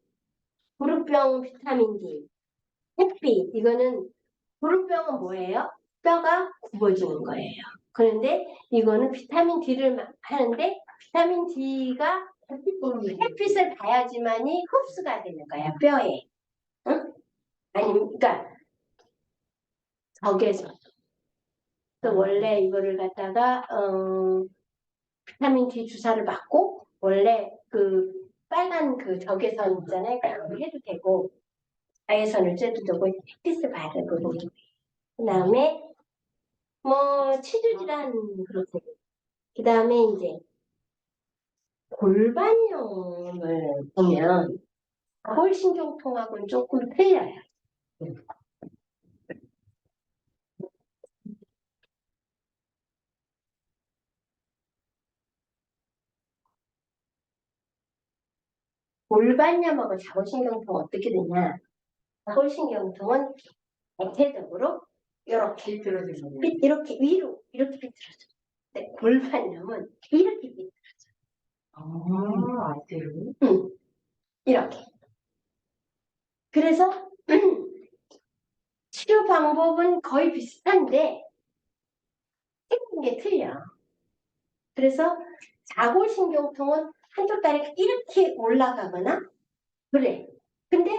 무릎병 비타민 D, 햇빛 이거는 무릎병은 뭐예요? 뼈가 굽어지는 거예요. 그런데 이거는 비타민 D를 하는데 비타민 D가 햇빛을 봐야지만이 흡수가 되는 거야 뼈에. 그러니까 적외선. 또 원래 이거를 갖다가 비타민 D 주사를 맞고 원래 그 빨간 그 적외선 있잖아요. 그거 해도 되고 자외선을 쬐도 되고 햇빛을 바르고 그 다음에 뭐 치주질환 그렇고 그 다음에 이제 골반염을 보면 골신경통하고는 조금 틀려요. 골반염하고 자골신경통 어떻게 되냐? 자골신경통은 대체적으로 이렇게 비틀어지는 거. 이렇게 위로 이렇게 비틀어져. 근데 골반염은 이렇게 비틀어져. 아세요? 응, 이렇게. 그래서 치료 방법은 거의 비슷한데 생긴 게 틀려. 그래서 자골신경통은 한쪽 다리가 이렇게 올라가거나 그래. 근데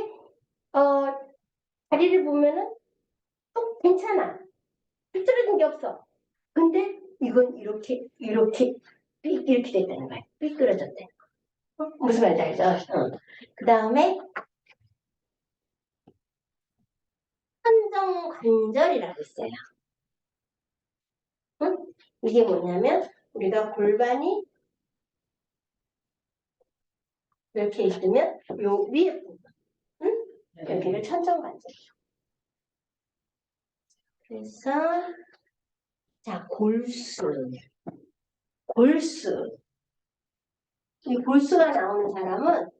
다리를 보면은 또 괜찮아. 비틀어진 게 없어. 근데 이건 이렇게 됐다는 거야. 삐뚤어졌대. 무슨 말인지 알죠? 그 다음에 천정관절이라고 있어요. 응? 이게 뭐냐면 우리가 골반이 이렇게 있으면 요 위에 부분, 응? 여기를 천정관절이에요. 그래서 자 골수 이 골수가 나오는 사람은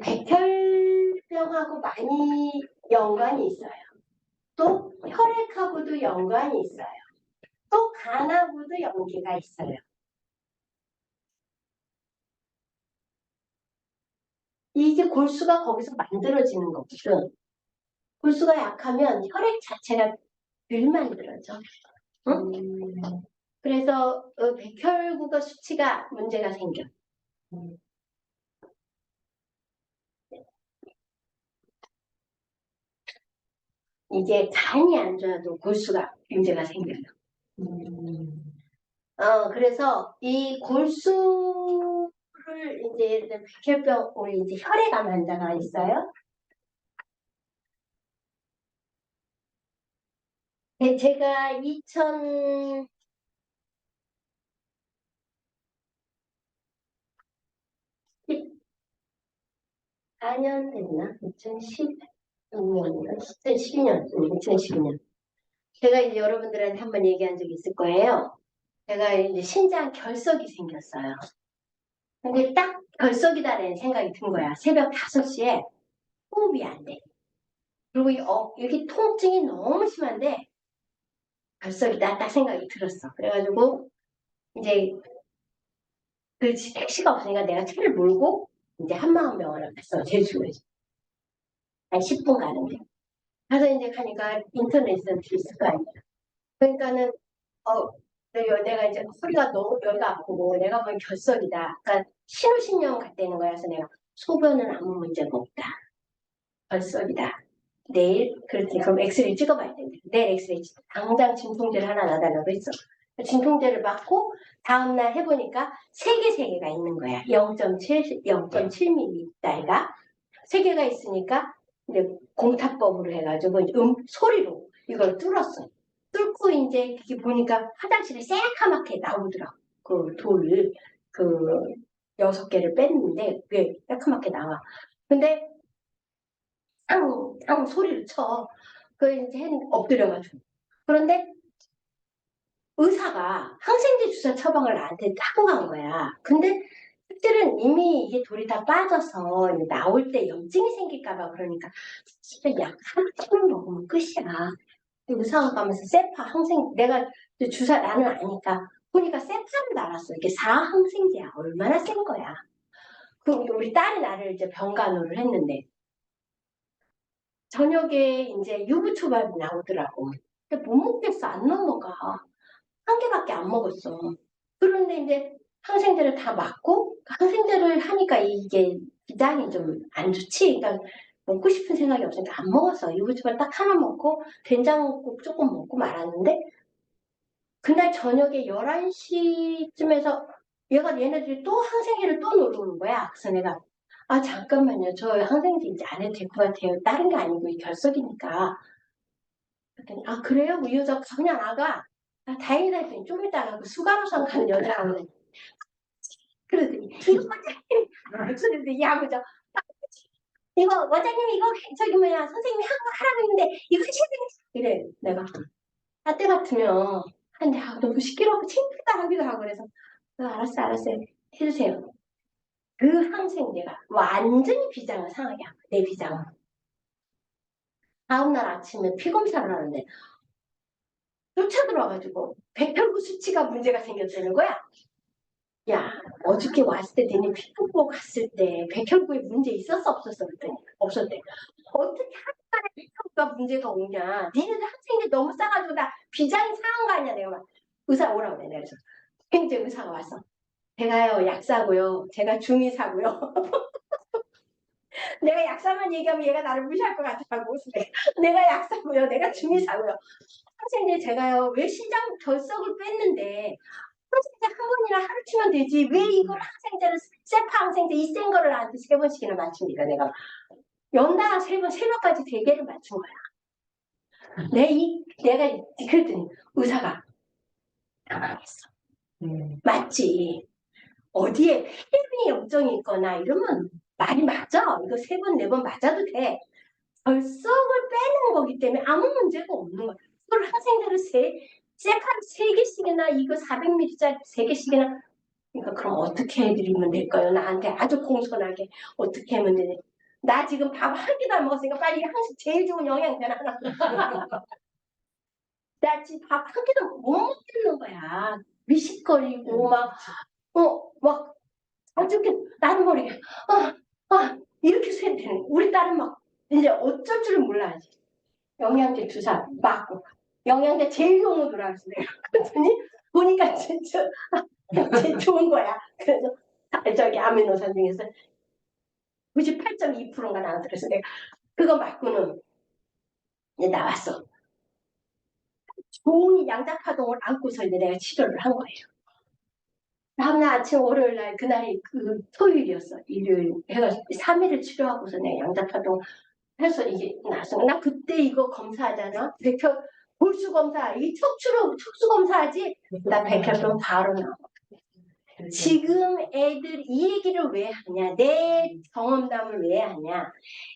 백혈병하고 많이 연관이 있어요. 또 혈액하고도 연관이 있어요. 또 간하고도 연계가 있어요. 이게 골수가 거기서 만들어지는 거거든. 골수가 약하면 혈액 자체가 덜 만들어져. 응? 그래서 백혈구가 수치가 문제가 생겨. 이게 간이 안 좋아도 골수가 문제가 생겨요. 그래서 이 골수를 이제 예를 들면 백혈병, 우리 이제 혈액암 환자가 있어요. 네, 제가 2014년 됐나? 2012년, 2012년. 제가 이제 여러분들한테 한번 얘기한 적이 있을 거예요. 제가 이제 신장 결석이 생겼어요. 근데 딱 결석이다라는 생각이 든 거야. 새벽 5시에 호흡이 안 돼. 그리고 여기 통증이 너무 심한데 결석이다 딱 생각이 들었어. 그래가지고 이제 그 택시가 없으니까 내가 차를 몰고 이제 한마음병원을 갔어. 제주에. 한 10분 가는데. 가서 이제 가니까 인터넷에 있을 거 아니야. 그러니까는 내가 이제 허리가 너무 여기가 아프고 내가 보면 결석이다. 그러니까 신우신경 같다는 거야. 그래서 내가 소변은 아무 문제가 없다. 결석이다. 내일 그렇지 그럼 엑스레이 찍어봐야 된대. 내일 엑스레이 당장 진통제를 하나 놔달라고 했어. 진통제를 맞고 다음날 해보니까 세 개가 있는 거야. 0.7mm짜리가 세 개가 있으니까 이제 공타법으로 해가지고 소리로 이걸 뚫었어. 뚫고 이제 그게 보니까 화장실에 새까맣게 나오더라고. 그 돌을 그 6개를 뺐는데 그게 새까맣게 나와. 근데 탕 소리를 쳐. 그 이제 엎드려가지고. 그런데 의사가 항생제 주사 처방을 나한테 하고 간 거야. 근데 실제는 이미 이게 돌이 다 빠져서 나올 때 염증이 생길까봐 그러니까 사실은 약 한 통을 먹으면 끝이야. 의사가 가면서 세파 항생 내가 주사 나는 아니까 보니까 세파를 달았어. 이게 4항생제야. 얼마나 센 거야. 그 우리 딸이 나를 이제 병간호를 했는데 저녁에 이제 유부초밥이 나오더라고. 근데 못 먹겠어. 안 넘어가. 한 개밖에 안 먹었어. 그런데 이제 항생제를 다 맞고 항생제를 하니까 이게 기장이 좀 안 좋지. 그러니까 먹고 싶은 생각이 없으니까 안 먹었어. 유부초밥 딱 하나 먹고 된장국 조금 먹고 말았는데 그날 저녁에 11시쯤에서 얘네들이 또 항생제를 또 놀러 오는 거야. 그래서 내가 아, 잠깐만요. 저 항생제 이제 안 해도 될 것 같아요. 다른 게 아니고 이 결석이니까. 그랬더니, 아, 그래요? 이 여자 그냥 나가. 아, 다행이다 했더니 좀 이따가 그 수간호상 가는 여자가 오네. 그러더니, 이거 원장님, 이 아버지, 이거 원장님, 이거 저기 뭐야, 선생님이 한 거 하라고 했는데, 이거 하셔야 되겠어. 이래, 내가. 아, 때 같으면, 근데 아, 너무 시끄럽고 창피하다 하기도 하고 그래서, 알았어, 알았어요. 해주세요. 그 항생제가 완전히 비장을 상하게 한 거야, 내 비장을. 다음날 아침에 피 검사를 하는데 쫓아들어와가지고 백혈구 수치가 문제가 생겼다는 거야. 야, 어저께 왔을 때 너네 피 뽑고 갔을 때 백혈구에 문제 있었어 없었어? 그랬더니 없었대. 어떻게 한달에 백혈구가 문제가 오냐. 니네들 학생들 너무 싸가지고 나 비장이 상한 거 아니야. 내가 막 의사 오라고 그래. 그래서 이제 의사가 왔어. 제가요 약사고요. 제가 중의사고요. 내가 약사만 얘기하면 얘가 나를 무시할 것 같아고 내가 약사고요. 내가 중의사고요. 선생님 제가요 왜 시장 결석을 뺐는데 항생제 한 번이나 하루 치면 되지 왜 이걸 항생제를 세파 항생제 이 센 거를 나한테 세 번씩이나 맞춥니까? 내가 연달아 세 번 새벽까지 대개를 맞춘 거야. 내가 그랬더니 의사가 당황했어. 맞지. 어디에 폐렴이 염증이 있거나 이러면 말이 맞아. 이거 세 번 네 번 맞아도 돼. 결석을 빼는 거기 때문에 아무 문제가 없는 거야. 그걸 항생제를 세파를 3개씩이나 이거 400ml짜리 3개씩이나 그러니까 그럼 어떻게 해드리면 될까요? 나한테 아주 공손하게 어떻게 하면 되냐. 나 지금 밥 한 끼도 안 먹었으니까 빨리 항상 제일 좋은 영양제나 하나. 나 지금 밥 한 끼도 못 먹겠는 거야. 미식거리고 막 어떻게 나도 모르게 이렇게 해야 되는 우리 딸은 막 이제 어쩔 줄을 몰라야지. 영양제 주사 맞고 영양제 제일 좋은 거 들어왔어 내가. 그랬더니 보니까 진짜 제일 좋은 거야. 그래서 저기 아미노산 중에서 98.2%가 나왔어. 그래서 내가 그거 맞고는 이제 나왔어. 종이 양자파동을 안고서 이제 내가 치료를 한 거예요. 다음날 아침 월요일날 그날이 그 토요일이었어. 일요일 해가지고 3일을 치료하고서 내가 양자파동 해서 이게 나서 나 그때 이거 검사하잖아. 백혈 볼수 검사 이 척수 검사하지. 나 백혈병 바로 나와. 지금 애들 이 얘기를 왜 하냐? 내 경험담을 왜 하냐?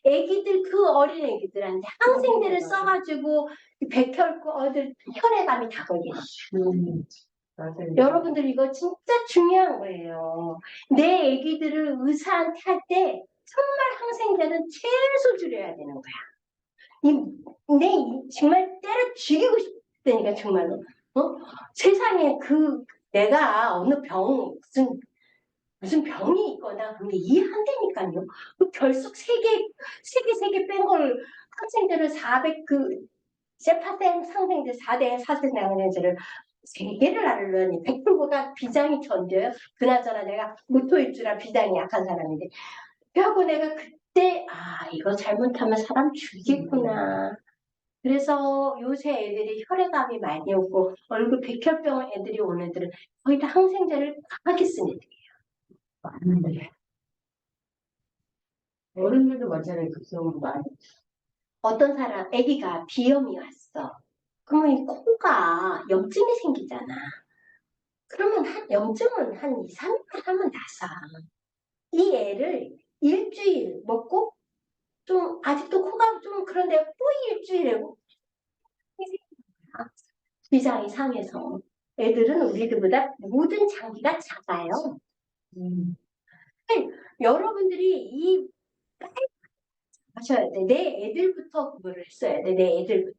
애기들 그 어린 애기들한테 항생제를 써가지고 백혈구 어들 혈액암이 다 걸려. 여러분들 이거 진짜 중요한 거예요. 내 애기들을 의사한테 할 때 정말 항생제는 최소 줄여야 되는 거야. 정말 때려 죽이고 싶다니까 정말로. 세상에 내가 어느 무슨 병이 있거나 그게 이해 안 되니까요. 그 결석 세 개 뺀 걸 항생제를 400 세파센 상생제 4대 4세 항생제를 3개를 나르려니 100%가 비장이 견뎌요. 그나저나 내가 무토일주라 비장이 약한 사람인데 그래갖고 내가 그때 이거 잘못하면 사람 죽이겠구나. 그래서 요새 애들이 혈액암이 많이 오고 얼굴 백혈병 애들이 오는 애들은 거의 다 항생제를 강하게 쓰는 애들이에요. 어른들도 마찬가지로 급성으로 많이. 어떤 사람 아기가 비염이 왔어. 그러면 이 코가 염증이 생기잖아. 그러면 염증은 한 2, 3일 하면 나서 이 애를 일주일 먹고 좀 아직도 코가 좀 그런데 또 일주일이고 비장이 상해서 애들은 우리들보다 모든 장기가 작아요. 여러분들이 하셔야 돼. 내 애들부터 그거를 했어야 돼. 내 애들부터.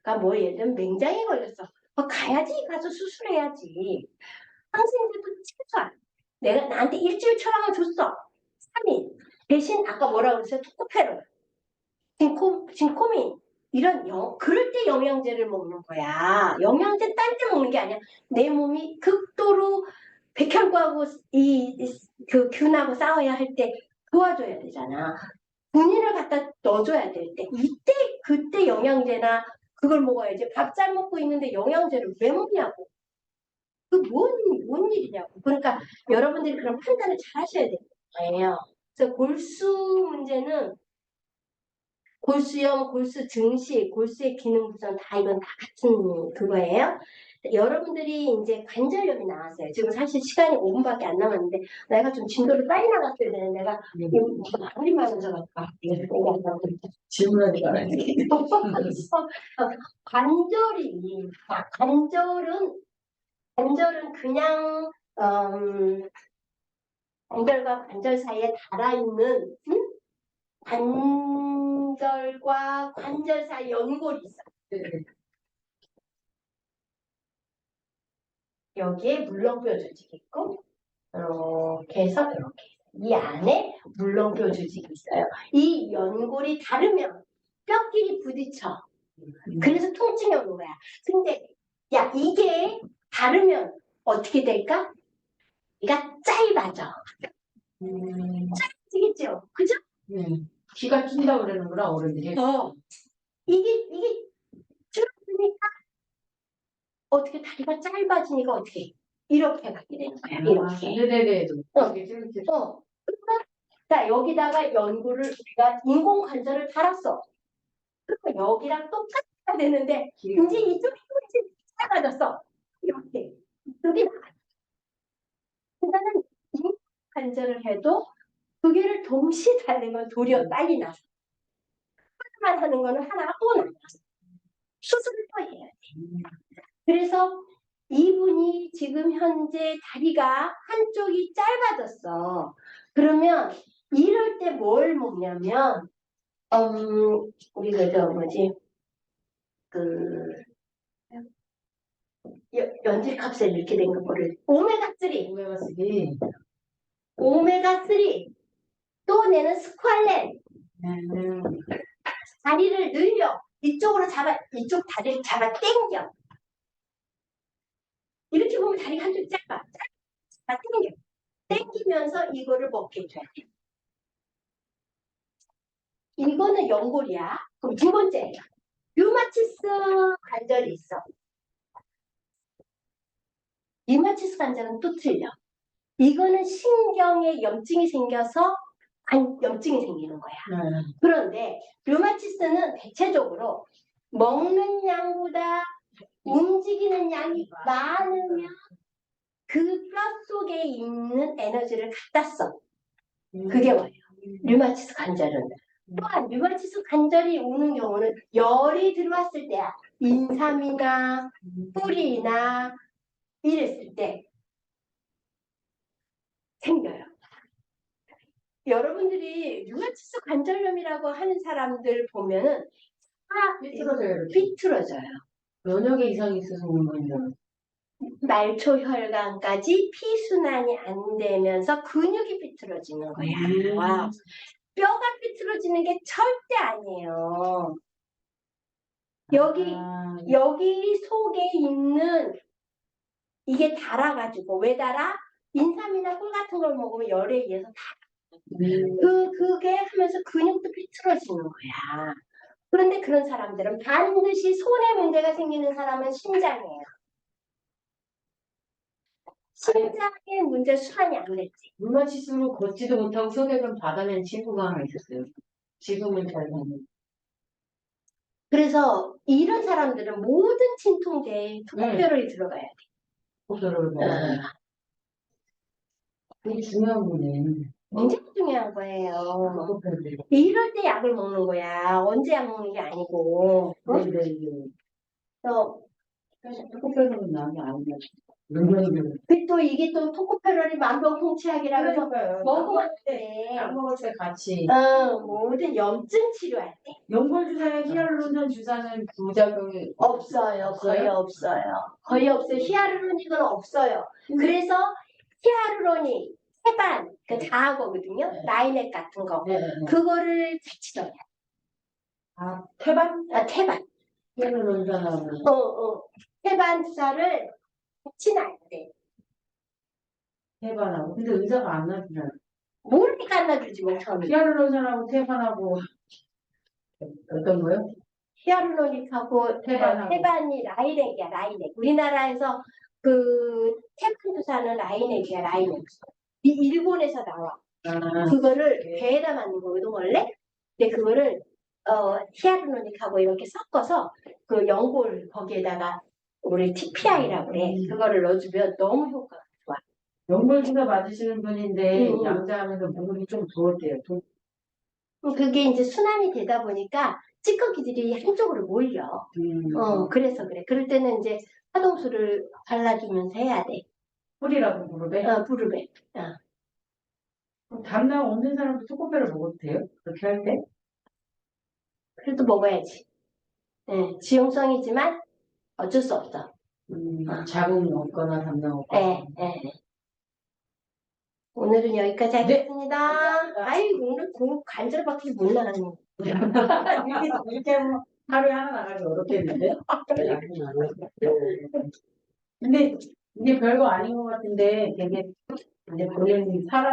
그러니까 뭐 예를 들면 맹장에 걸렸어. 가야지. 가서 수술해야지. 항생제도 최소한. 내가 나한테 일주일 처방을 줬어. 3일. 대신 아까 뭐라고 그랬어요? 토코페롤. 진코민. 그럴 때 영양제를 먹는 거야. 영양제 딴 때 먹는 게 아니야. 내 몸이 극도로 백혈구하고 그 균하고 싸워야 할 때 도와줘야 되잖아. 분인을 갖다 넣어줘야 될 때. 그때 영양제나 그걸 먹어야지. 밥 잘 먹고 있는데 영양제를 왜 먹냐고. 뭔 일이냐고. 그러니까 여러분들이 그런 판단을 잘 하셔야 돼요. 그래서 골수 문제는 골수염, 골수 증식, 골수의 기능 부전 다 이건 다 같은 그거예요. 여러분들이 이제 관절염이 나왔어요. 지금 사실 시간이 5분밖에 안 남았는데 내가 좀 진도를 빨리 나갔어야 되는데 내가 말이 많아져가지고 얘기 안 나오고 질문하니까 안 해. 관절은 그냥 관절과 관절 사이에 달아있는 관절과 관절 사이 연골이 있어. 여기에 물렁뼈 조직이 있고 이렇게 해서 이렇게 이 안에 물렁뼈 조직이 있어요. 이 연골이 다르면 뼈끼리 부딪혀. 그래서 통증이 오는 거야. 근데 야 이게 다르면 어떻게 될까? 얘가 짧아져. 짧아지겠죠? 그죠? 귀가 낀다 그러는구나 어른들이. 이게 줄어드니까 어떻게 다리가 짧아지니까 어떻게 이렇게 가게 되는 거야. 이렇게. 네네네. 자 여기다가 연골을 우리가 인공관절을 달았어. 그러면 여기랑 똑같아야 되는데 이제 이쪽이 이제 작아졌어. 이렇게 이쪽이 나가. 그러니까는 인공관절을 해도 두 개를 동시에 달는 건 도리어 빨리 나서 하나만 하는 거는 하나가 또 나서 수술을 또 해야 돼. 그래서 이분이 지금 현재 다리가 한쪽이 짧아졌어. 그러면 이럴 때 뭘 먹냐면 우리가 저 뭐지 그 연질 kapsel 이렇게 된 거를 오메가3 또 내는 스퀄렌 다리를 늘려 이쪽 다리를 잡아 당겨 이렇게 보면 다리가 한쪽 짧아 당기면서 이거를 먹게 돼야 돼. 이거는 연골이야. 그럼 두 번째 류마티스 관절이 있어. 류마티스 관절은 또 틀려. 이거는 신경에 염증이 생겨서 염증이 생기는 거야. 그런데 류마티스는 대체적으로 먹는 양보다 움직이는 양이 많으면 그 뼈 속에 있는 에너지를 갖다 써. 그게 뭐예요? 류마티스 관절은. 또한 류마티스 관절이 오는 경우는 열이 들어왔을 때야. 인삼이나 뿌리나 이랬을 때 생겨요. 여러분들이 류마티스 관절염이라고 하는 사람들 보면은 다 비틀어져요. 면역에 이상이 있어서 오는 거예요. 말초 혈관까지 피순환이 안 되면서 근육이 비틀어지는 거야. 뼈가 비틀어지는 게 절대 아니에요. 여기 속에 있는 이게 달아가지고 왜 달아? 인삼이나 꿀 같은 걸 먹으면 열에 의해서 달아. 그게 하면서 근육도 비틀어지는 거야. 그런데 그런 사람들은 반드시 손에 문제가 생기는 사람은 신장이에요. 신장의 문제 수반이 안 됐지. 류마티스로 걷지도 못하고 소개를 받아낸 친구가 하나 있었어요. 지금은 잘 가는. 그래서 이런 사람들은 모든 진통제에 토코페롤이 들어가야 돼. 토코페롤을 먹어야 되게 중요한 거네. 굉장히 중요한 거예요. 토코페롤. 이럴 때 약을 먹는 거야. 언제 약 먹는 게 아니고. 그래서 토코페롤은 약이 아니야. 또 이게 또 토코페롤이 만병통치약이라 그래서 먹으면 돼. 약 먹을 때 같이. 모든 염증 치료할 때. 연골 주사에 히알루론산 주사는 부작용이 없어요. 거의 없어요. 거의 없어요. 히알루로닉은 없어요. 그래서 히알루로닉, 태반, 그 자하거든요. 라이넥 같은 거. 그거를 같이 넣어야 돼. 아, 태반? 태반. 히알루론산하고. 태반 주사를 같이 놔야 돼. 태반하고. 근데 의사가 안 놔주잖아. 모르니까 안 놔주지 뭐 처음에. 히알루론산하고 태반하고 어떤 거요? 히알루로닉하고 태반이 라이넥이야. 라이넥. 우리나라에서 그 태반 주사는 라이넥이야. 라이넥. 일본에서 나와. 그거를 네. 배에다 맞는 거거든 원래. 근데 그거를 히아루로닉하고 이렇게 섞어서 그 연골 거기에다가 우리 TPI라고 그래. 그거를 넣어주면 너무 효과가 좋아. 연골주사 맞으시는 분인데 음. 양자하면서 무릎이 좀 부었대요. 그게 이제 순환이 되다 보니까 찌꺼기들이 한쪽으로 몰려. 그래서 그래. 그럴 때는 이제 화동수를 발라주면서 해야 돼. 홀이라고 무릎에. 무릎에. 담당 없는 사람도 초코배를 먹어도 돼요? 그렇게 할 때? 그래도 먹어야지. 예, 지용성이지만 어쩔 수 없어. 자궁이 없거나 담당 없거나. 예, 예. 오늘은 여기까지 네. 하겠습니다. 감사합니다. 아이, 오늘 간절밖에 못 나가네. 이렇게 하면 하루에 하나 나가기 어렵겠는데? 근데 이게 별거 아닌 것 같은데 되게 이제 본인 사람